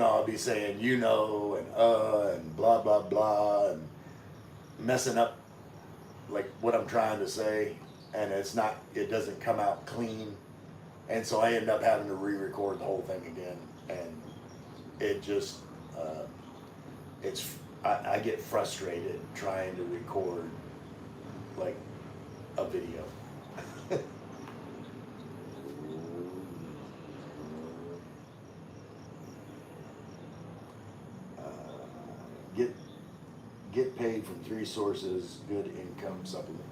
I'll be saying and blah blah blah, and messing up like what I'm trying to say, and it doesn't come out clean, and so I end up having to re-record the whole thing again, and it just I get frustrated trying to record like a video. get paid from three sources, good income supplement.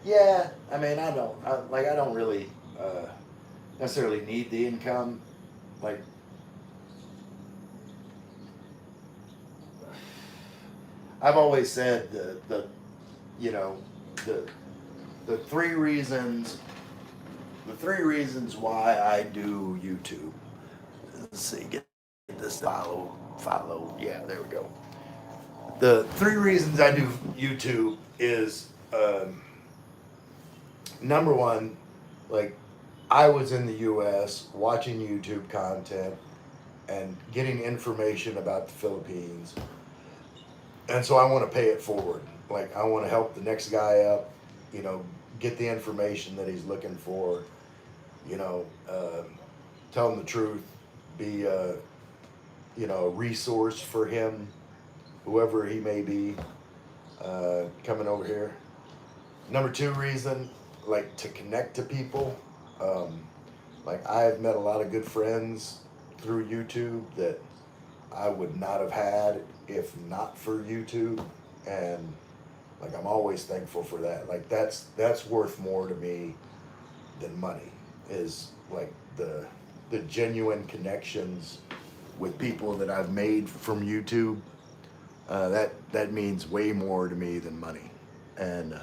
Yeah, I mean, I don't really necessarily need the income. Like, I've always said you know, the the three reasons why I do YouTube. Let's see, get this follow. Yeah, there we go. The three reasons I do YouTube is number one, like I was in the U.S. watching YouTube content and getting information about the Philippines, and so I want to pay it forward. Like I want to help the next guy up, get the information that he's looking for, you know, tell him the truth, be a resource for him, whoever he may be, coming over here. Number two reason, like to connect to people. Like I've met a lot of good friends through YouTube that I would not have had if not for YouTube, and like I'm always thankful for that. Like that's worth more to me than money. Is like the genuine connections with people that I've made from YouTube. That means way more to me than money. And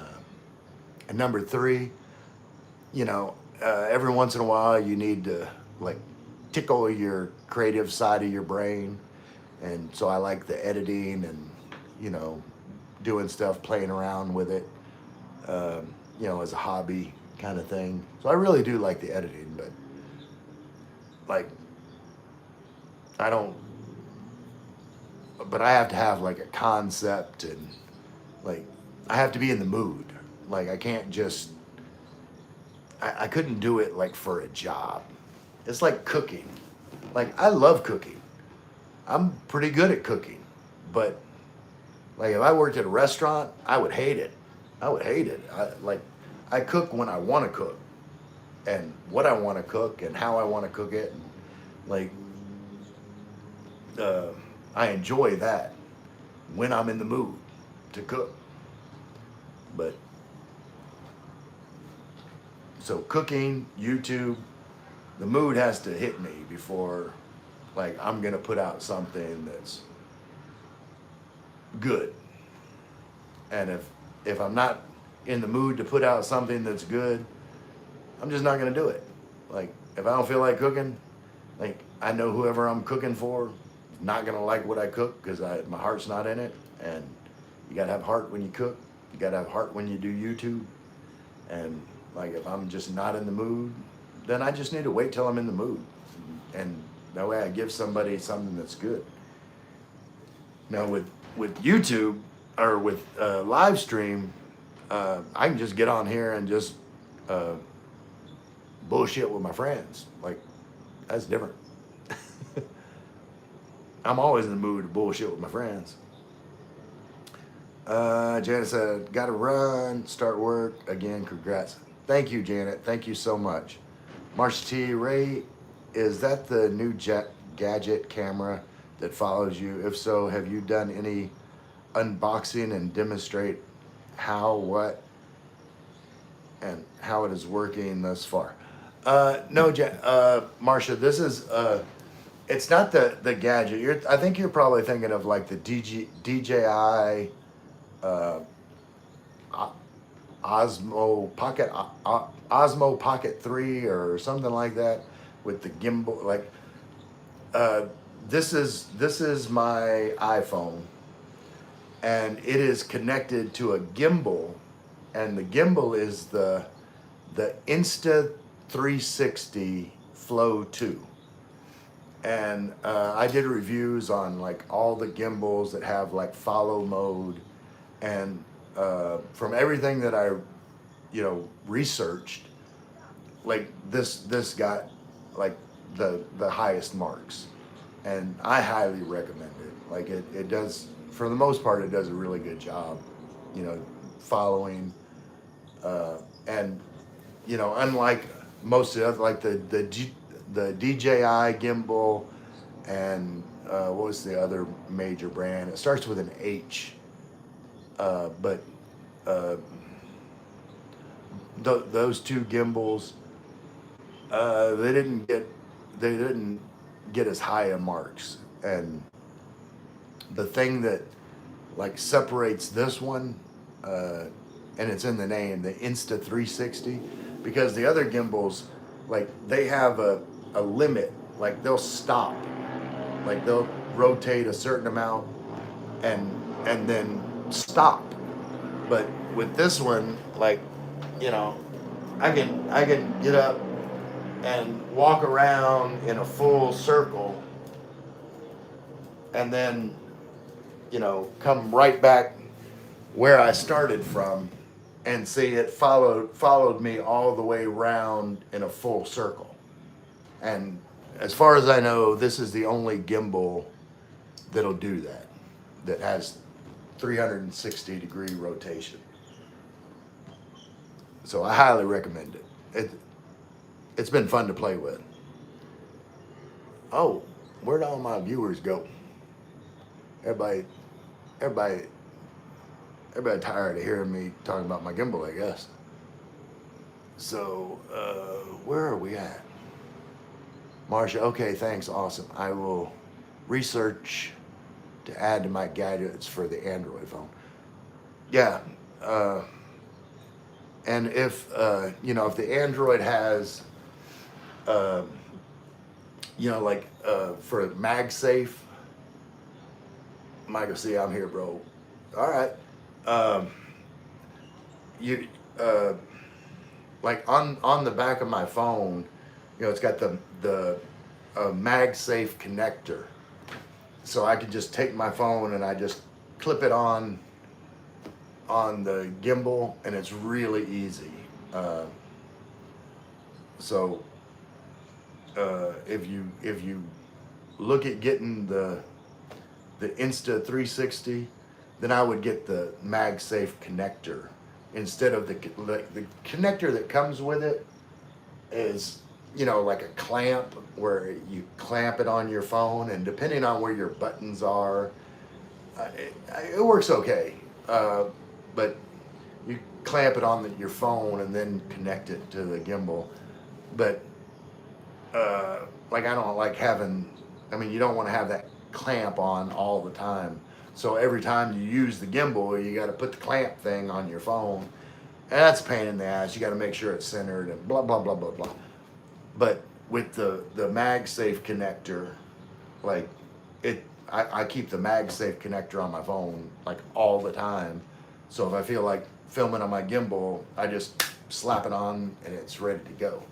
number three, every once in a while you need to like tickle your creative side of your brain, and so I like the editing and doing stuff, playing around with it, as a hobby kind of thing. So I really do like the editing, but like I don't, but I have to have like a concept, and like I have to be in the mood. Like I can't just, I couldn't do it like for a job. It's like cooking. Like I love cooking. I'm pretty good at cooking, but like if I worked at a restaurant, I would hate it. I would hate it. I cook when I want to cook, and what I want to cook, and how I want to cook it. And like uh, I enjoy that when I'm in the mood to cook. But so cooking, YouTube, the mood has to hit me before, like, I'm gonna put out something that's good. And if I'm not in the mood to put out something that's good, I'm just not gonna do it. Like, if I don't feel like cooking, like, I know whoever I'm cooking for is not gonna like what I cook because my heart's not in it. And you gotta have heart when you cook. You gotta have heart when you do YouTube. And like, if I'm just not in the mood, then I just need to wait till I'm in the mood. And that way I give somebody something that's good. Now with YouTube or with live stream, I can just get on here and just bullshit with my friends. Like, that's different. I'm always in the mood to bullshit with my friends. Janet said, gotta run, start work again. Congrats. Thank you, Janet. Thank you so much. Marcia T. Ray, is that the new gadget camera that follows you? If so, have you done any unboxing and demonstrate how, what, and how it is working thus far? No, Marcia, this is, it's not the gadget. I think you're probably thinking of like the DJI Osmo Pocket 3 or something like that with the gimbal. Like, this is my iPhone, and it is connected to a gimbal, and the gimbal is the Insta360 Flow 2. And I did reviews on like all the gimbals that have like follow mode, and from everything that I, researched, like this got like the highest marks, and I highly recommend it. Like, it does, for the most part, it does a really good job, following, and unlike most of the other, like the DJI gimbal, and what was the other major brand? It starts with an H, but those two gimbals, they didn't get as high a marks. And the thing that like separates this one, and it's in the name, the Insta360, because the other gimbals, like, they have a limit. Like, they'll stop, like they'll rotate a certain amount and then stop. But with this one, like, I can get up and walk around in a full circle, and then come right back where I started from, and see it followed me all the way around in a full circle. And as far as I know, this is the only gimbal that'll do that has 360-degree rotation. So I highly recommend it. It's been fun to play with. Oh, where'd all my viewers go? Everybody tired of hearing me talking about my gimbal, I guess. So, where are we at? Marcia, okay, thanks, awesome. I will research to add to my gadgets for the Android phone. Yeah, and if if the Android has, for MagSafe, Michael, see, I'm here, bro. All right. You like on the back of my phone, it's got the MagSafe connector, so I can just take my phone and I just clip it on the gimbal, and it's really easy. So if you look at getting the Insta360, then I would get the MagSafe connector instead of the connector that comes with it is, like a clamp where you clamp it on your phone, and depending on where your buttons are, it works okay. But you clamp it on your phone and then connect it to the gimbal. But like I don't like having, I mean, you don't want to have that clamp on all the time. So every time you use the gimbal, you got to put the clamp thing on your phone. And that's a pain in the ass. You got to make sure it's centered and blah, blah, blah, blah, blah. But with the MagSafe connector, like I keep the MagSafe connector on my phone like all the time. So if I feel like filming on my gimbal, I just slap it on and it's ready to go.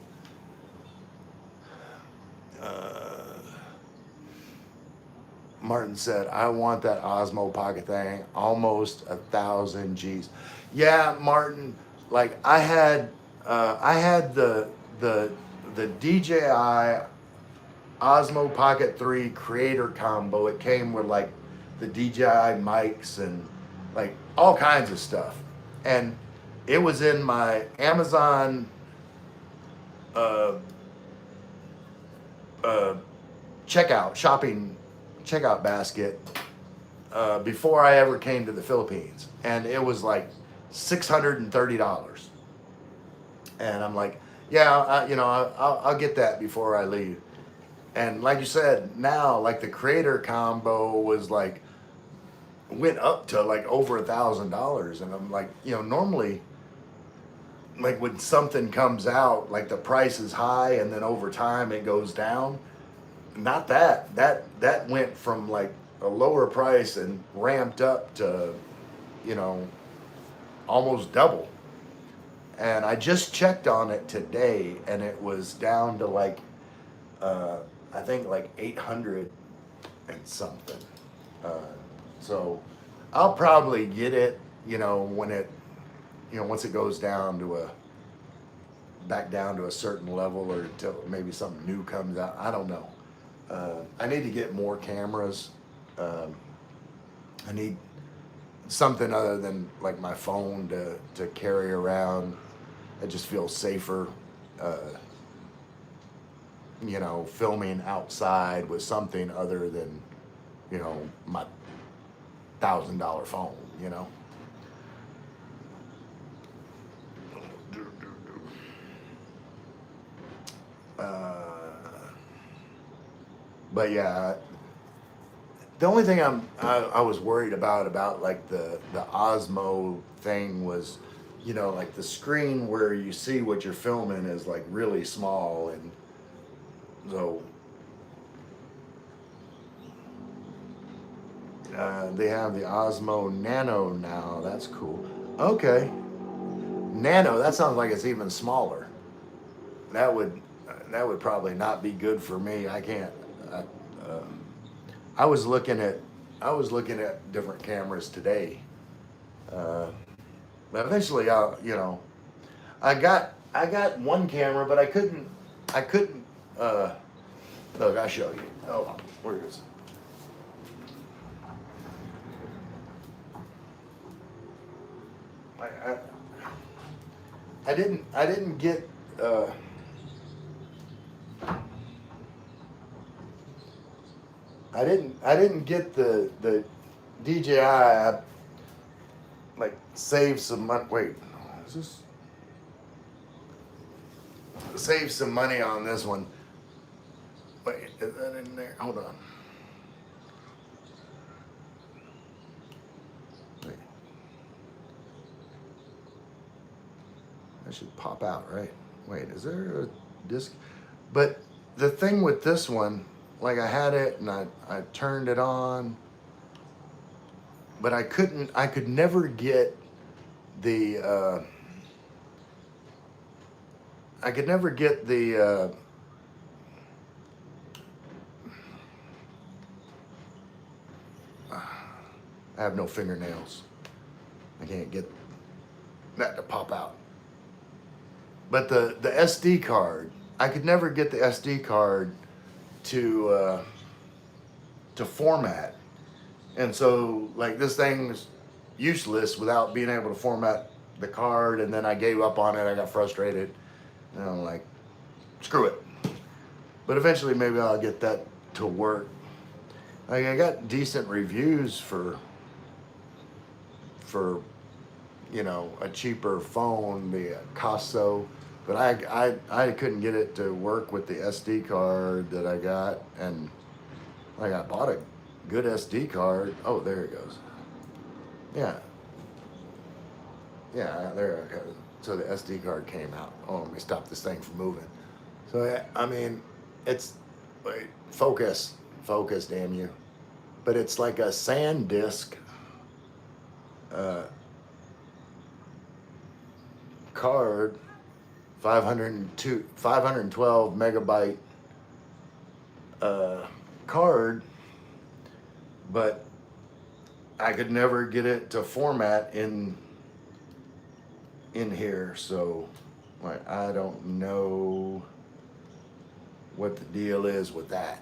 Martin said, I want that Osmo Pocket thing, almost 1,000 G's. Yeah, Martin, like I had the DJI Osmo Pocket 3 creator combo. It came with like the DJI mics and like all kinds of stuff. And it was in my Amazon uh, uh, shopping checkout basket before I ever came to the Philippines. And it was like $630. And I'm like, yeah, I'll get that before I leave. And like you said, now like the creator combo was like went up to like over $1,000, and I'm like, normally like when something comes out, like the price is high and then over time it goes down. Not that. That went from like a lower price and ramped up to, almost double. And I just checked on it today, and it was down to like I think like 800 and something. Uh, so I'll probably get it, when it, once it goes down to back down to a certain level, or until maybe something new comes out. I don't know. I need to get more cameras. I need something other than like my phone to carry around. I just feel safer. Filming outside with something other than, my $1,000 phone, But yeah, the only thing I was worried about like the Osmo thing was, like the screen where you see what you're filming is like really small, and so they have the Osmo Nano now. That's cool. Okay, Nano. That sounds like it's even smaller. That would probably not be good for me. I can't. I, um, I was looking at different cameras today, uh, but eventually I got one camera, but I couldn't. Look, I'll show you. Oh, where is it? I, I, I didn't get. I didn't get the DJI. Like save some money. Wait, is this? Save some money on this one. Wait, is that in there? Hold on. Wait. That should pop out, right? Wait, is there a disc? But the thing with this one, like I had it and I turned it on, but I could never get the, I could never get the, I have no fingernails. I can't get that to pop out. But the SD card, I could never get the SD card to format, and so like this thing's useless without being able to format the card. And then I gave up on it. I got frustrated, and I'm like, screw it. But eventually, maybe I'll get that to work. Like I got decent reviews for a cheaper phone, the Casso But I couldn't get it to work with the SD card that I got, and like I bought a good SD card. Oh, there it goes. Yeah, yeah, there it goes. So the SD card came out. Oh, let me stop this thing from moving. So yeah, I mean, it's wait, focus, damn you. But it's like a SanDisk uh, card, 512 megabyte card, but I could never get it to format in here. So like, I don't know what the deal is with that.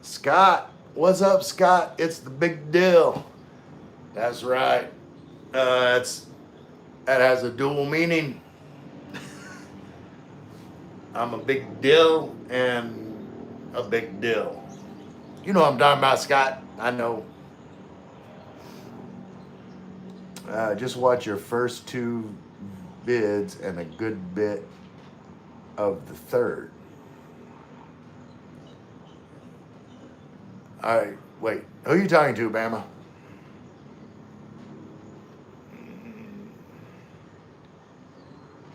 Scott, what's up, Scott? It's the big deal. That's right. That has a dual meaning. I'm a big deal and a big deal. You know what I'm talking about, Scott. I know. Just watch your first two vids and a good bit of the third. All right, wait. Who are you talking to, Bama?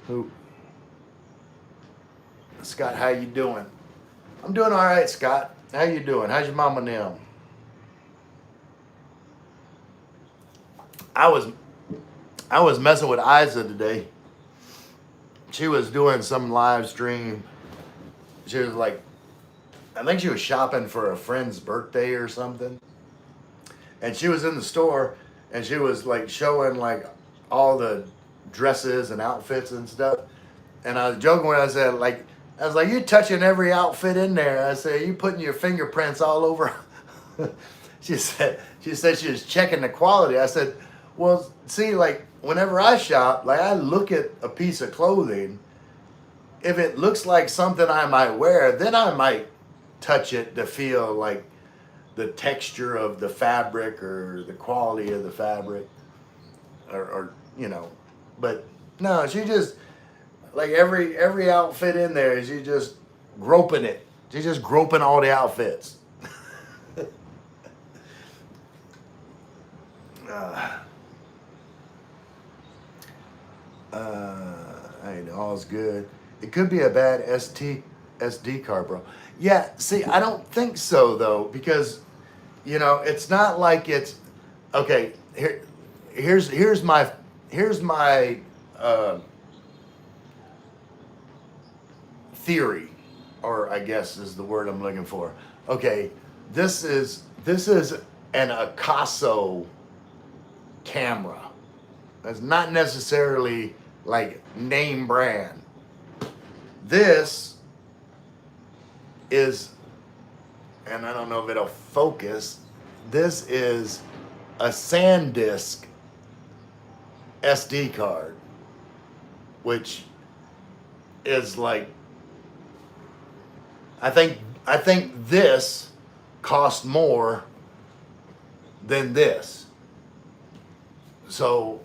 Who? Scott, how you doing? I'm doing all right, Scott. How you doing? How's your mama now? I was messing with Isa today. She was doing some live stream. She was like, I think she was shopping for a friend's birthday or something. And she was in the store and she was like showing like all the dresses and outfits and stuff. And I was joking when I said, like, you touching every outfit in there. I said, you putting your fingerprints all over. she said she was checking the quality. I said, well, see, like whenever I shop, like I look at a piece of clothing. If it looks like something I might wear, then I might touch it to feel like the texture of the fabric or the quality of the fabric or you know. But no, she just like every outfit in there, she just groping it. She's just groping all the outfits. I know, all's good. It could be a bad SD card, bro. Yeah, see, I don't think so though, because you know, it's not like it's okay. Here's my theory, or I guess is the word I'm looking for. Okay, this is an Akaso camera. That's not necessarily like name brand. This is, and I don't know if it'll focus, this is a SanDisk SD card, which is like, I think this cost more than this. So,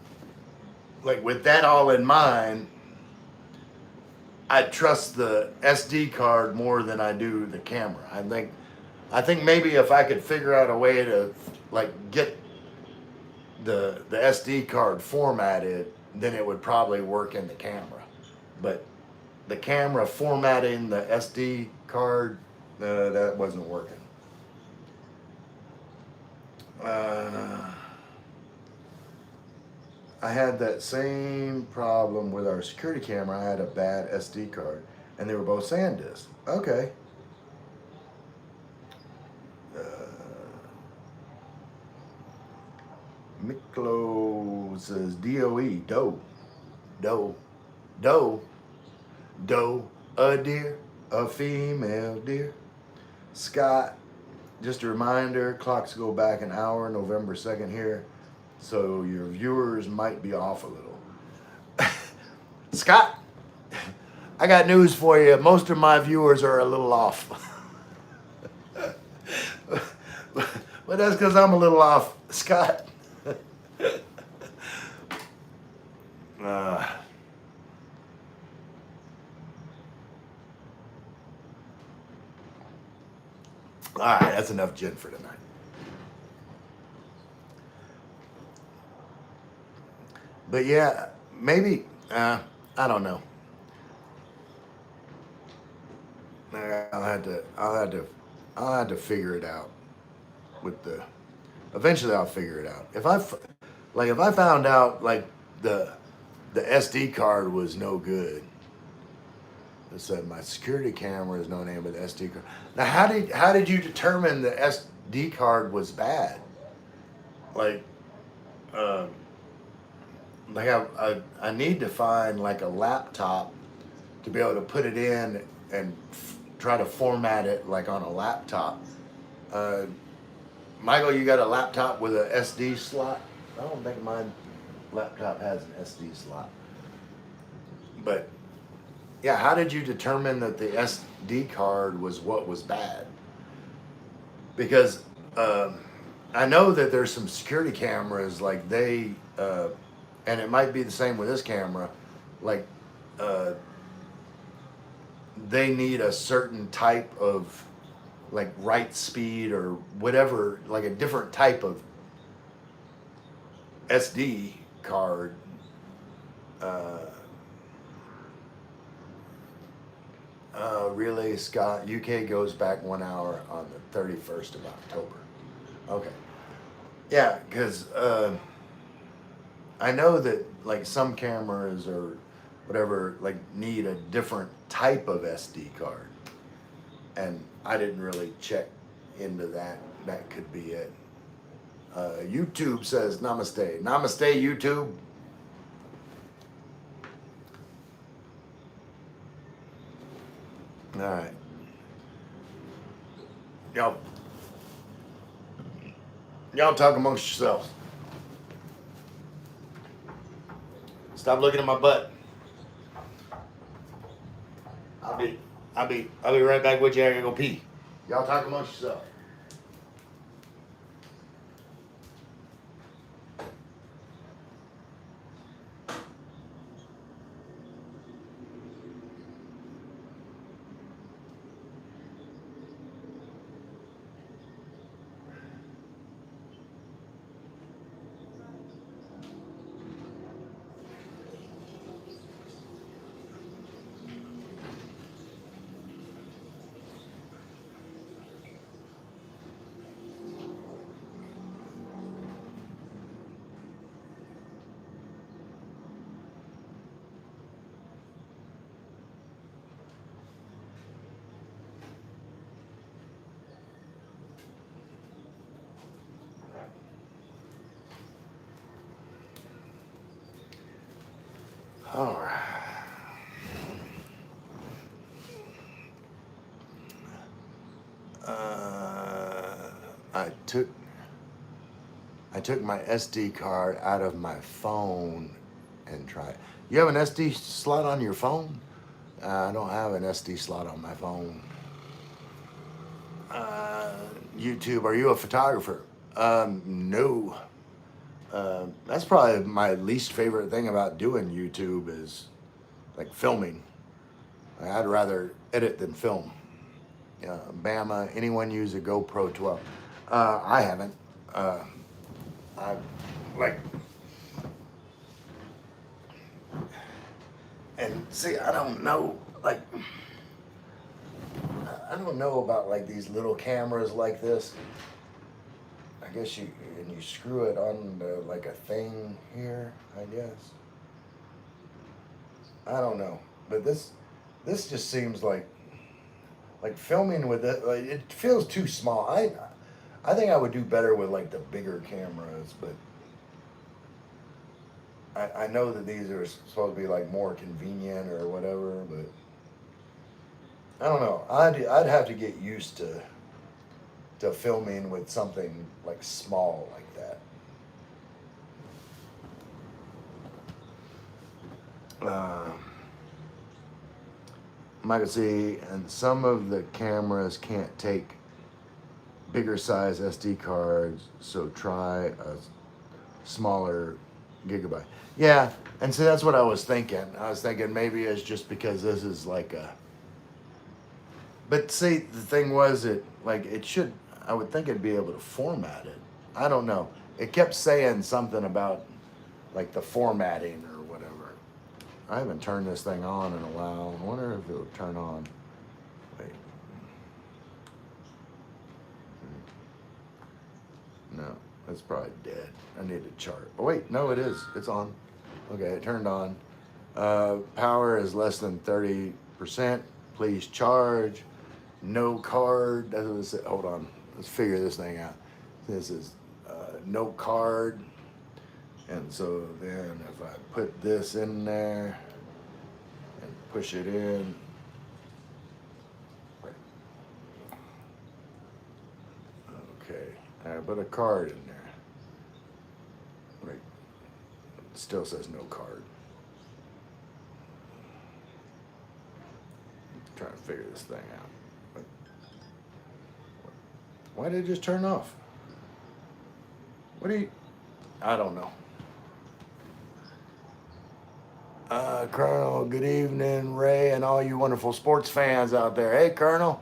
like with that all in mind, I trust the SD card more than I do the camera. I think maybe if I could figure out a way to like get the SD card formatted, then it would probably work in the camera. But the camera formatting the SD card, that wasn't working. I had that same problem with our security camera. I had a bad SD card, and they were both SanDisk. Okay. Miklo says DOE, doe, a deer, a female deer. Scott, just a reminder, clocks go back an hour, November 2nd here, so your viewers might be off a little. Scott, I got news for you. Most of my viewers are a little off. But that's because I'm a little off, Scott. uh, all right, that's enough gin for tonight. But yeah, maybe I don't know. I'll have to, I'll have to, I'll have to figure it out with the. Eventually, I'll figure it out. Like, if I found out like the the SD card was no good. It said my security camera is no name but the SD card. Now, how did you determine the SD card was bad? Like, um, like I need to find like a laptop to be able to put it in and try to format it like on a laptop. Uh, Michael, you got a laptop with a SD slot? I don't think my laptop has an SD slot. But yeah, how did you determine that the SD card was what was bad? Because I know that there's some security cameras like and it might be the same with this camera, like uh, they need a certain type of like write speed or whatever, like a different type of SD card. Uh, really, Scott? UK goes back 1 hour on the 31st of October. Okay. Yeah, because I know that like some cameras or whatever like need a different type of SD card, and I didn't really check into that. That could be it. YouTube says namaste. Namaste, YouTube. All right. Y'all, y'all talk amongst yourselves. Stop looking at my butt. I'll be, I'll be right back with you. I gotta go pee. Y'all talk amongst yourselves. All right. Uh, I took I took my SD card out of my phone and tried. You have an SD slot on your phone? I don't have an SD slot on my phone. Uh, YouTube, are you a photographer? No. That's probably my least favorite thing about doing YouTube is like filming. I'd rather edit than film. Bama, anyone use a GoPro 12? I haven't. Uh, I like, and see, I don't know, like, I don't know about like these little cameras like this. I guess you screw it on like a thing here, I guess. I don't know, but this just seems like filming with it. Like it feels too small. I think I would do better with like the bigger cameras, but I know that these are supposed to be like more convenient or whatever, but I don't know. I'd have to get used to filming with something like small like that. Uh, Michael C. And some of the cameras can't take bigger size SD cards, so try a smaller gigabyte. Yeah, and so that's what I was thinking. I was thinking maybe it's just because this is like a. But see, the thing was, it like it should. I would think it'd be able to format it. I don't know. It kept saying something about like the formatting or whatever. I haven't turned this thing on in a while. I wonder if it'll turn on. Wait. No, it's probably dead. I need to chart. Oh wait, no, it is. It's on. Okay, it turned on. Power is less than 30%. Please charge. No card. That's what it said. Hold on. Let's figure this thing out. This is no card. And so then if I put this in there and push it in. Okay. I put a card in there. Wait. It still says no card. I'm trying to figure this thing out. Why did it just turn off? What do you... I don't know. Colonel, good evening, Ray, and all you wonderful sports fans out there. Hey, Colonel.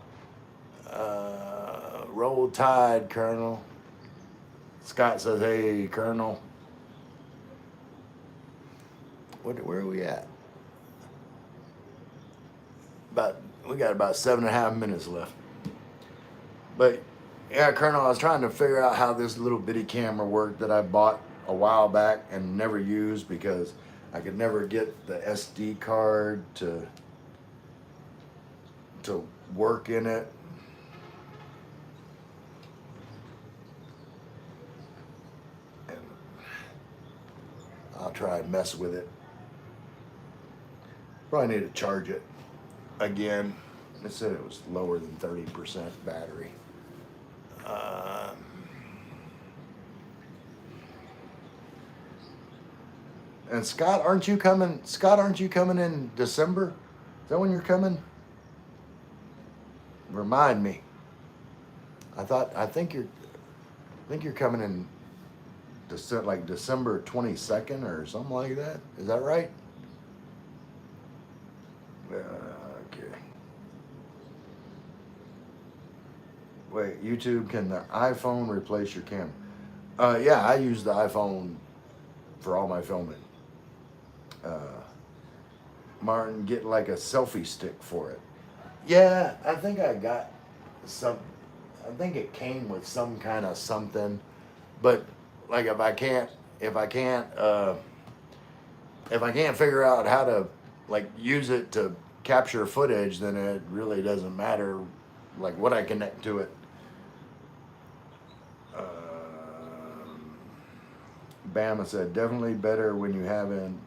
Roll Tide, Colonel. Scott says, hey, Colonel. Where are we at? We got about 7.5 minutes left. But yeah, Colonel, I was trying to figure out how this little bitty camera worked that I bought a while back and never used because I could never get the SD card to work in it. And I'll try and mess with it. Probably need to charge it again. It said it was lower than 30% battery. And Scott, aren't you coming? Scott, aren't you coming in December? Is that when you're coming? Remind me. I think you're coming in like December 22nd or something like that. Is that right? Okay. Wait, YouTube, can the iPhone replace your camera? Yeah, I use the iPhone for all my filming. Martin, get like a selfie stick for it. Yeah, I think I got some. I think it came with some kind of something, but like if I can't figure out how to like use it to capture footage, then it really doesn't matter like what I connect to it. Bama said definitely better when you haven't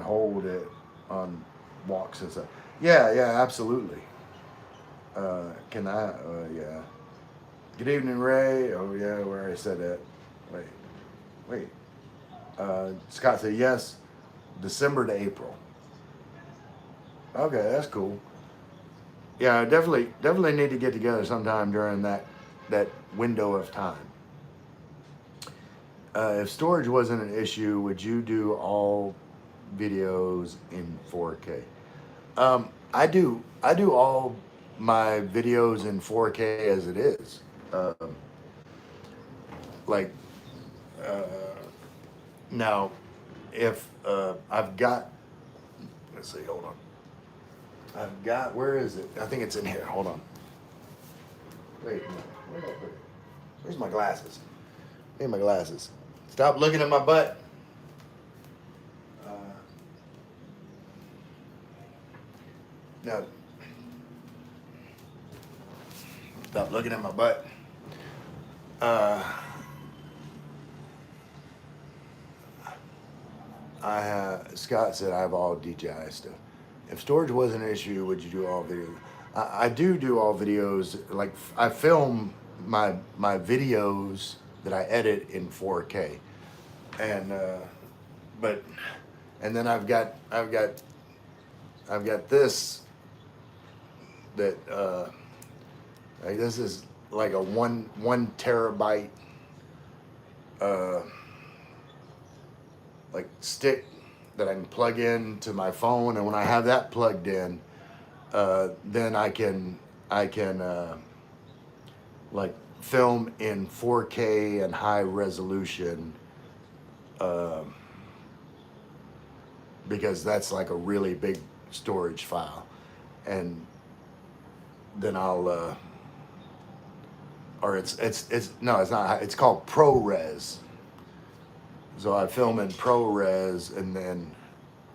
hold it on walks and stuff. Yeah, absolutely. Can I? Yeah. Good evening, Ray. Oh yeah, where I said that. Wait. Scott said yes. December to April. Okay, that's cool. Yeah, definitely need to get together sometime during that window of time. If storage wasn't an issue, would you do all videos in 4K? I do all my videos in 4K as it is. Like now, if I've got, let's see, hold on. I've got, where is it? I think it's in here. Hold on. Wait, where did I put it? Where's my glasses? Hey, my glasses. Stop looking at my butt. No. Stop looking at my butt. Scott said I have all DJI stuff. If storage was an issue, would you do all videos? I do all videos. Like I film my videos that I edit in 4K, and then I've got this that like this is like a one terabyte like stick that I can plug in to my phone, and when I have that plugged in, then I can like film in 4K and high resolution, uh, because that's like a really big storage file, and then or it's no, it's not. It's called ProRes. So I film in ProRes, and then,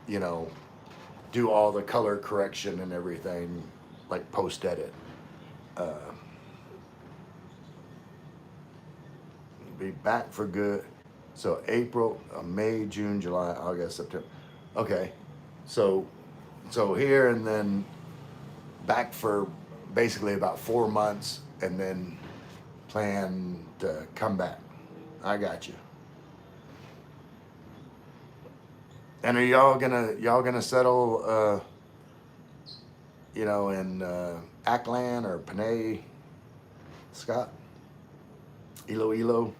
you know, do all the color correction and everything, like post edit. Uh, be back for good. So April, May, June, July, August, September. Okay, so here, and then back for basically about 4 months, and then plan to come back. I got you. And are y'all gonna settle, in Ackland or Panay, Scott, Iloilo?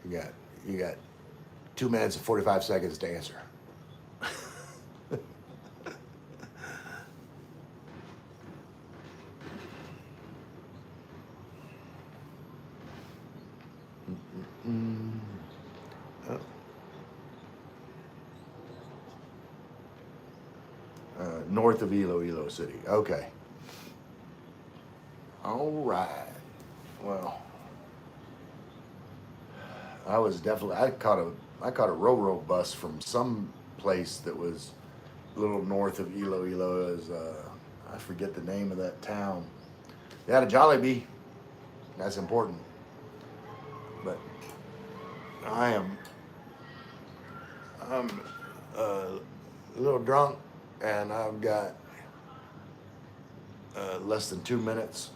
You got you got 2 minutes and 45 seconds to answer. Mm, oh, north of Iloilo City. Okay. All right. Well, I caught a Roro bus from some place that was a little north of Iloilo. Is I forget the name of that town. They had a Jollibee. That's important. But I am I'm a little drunk, and I've got less than 2 minutes.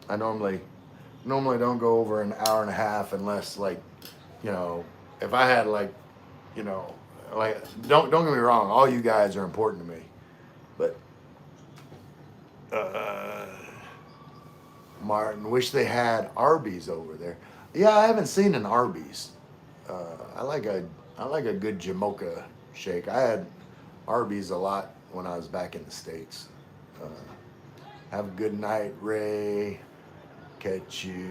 I normally don't go over an hour and a half unless, like, you know, if I had, like, you know, like, don't get me wrong, all you guys are important to me, but uh, Martin, wish they had Arby's over there. Yeah, I haven't seen an Arby's. I like a good Jamocha shake. I had Arby's a lot when I was back in the States. Uh, have a good night, Ray. Catch you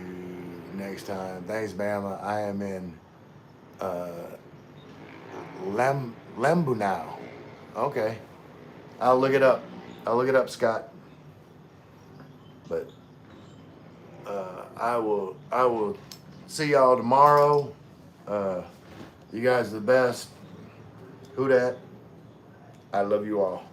next time. Thanks, Bama. I am in uh, Lembunau. Okay, I'll look it up. Scott. But I will see y'all tomorrow. Uh, you guys are the best. Who dat? I love you all.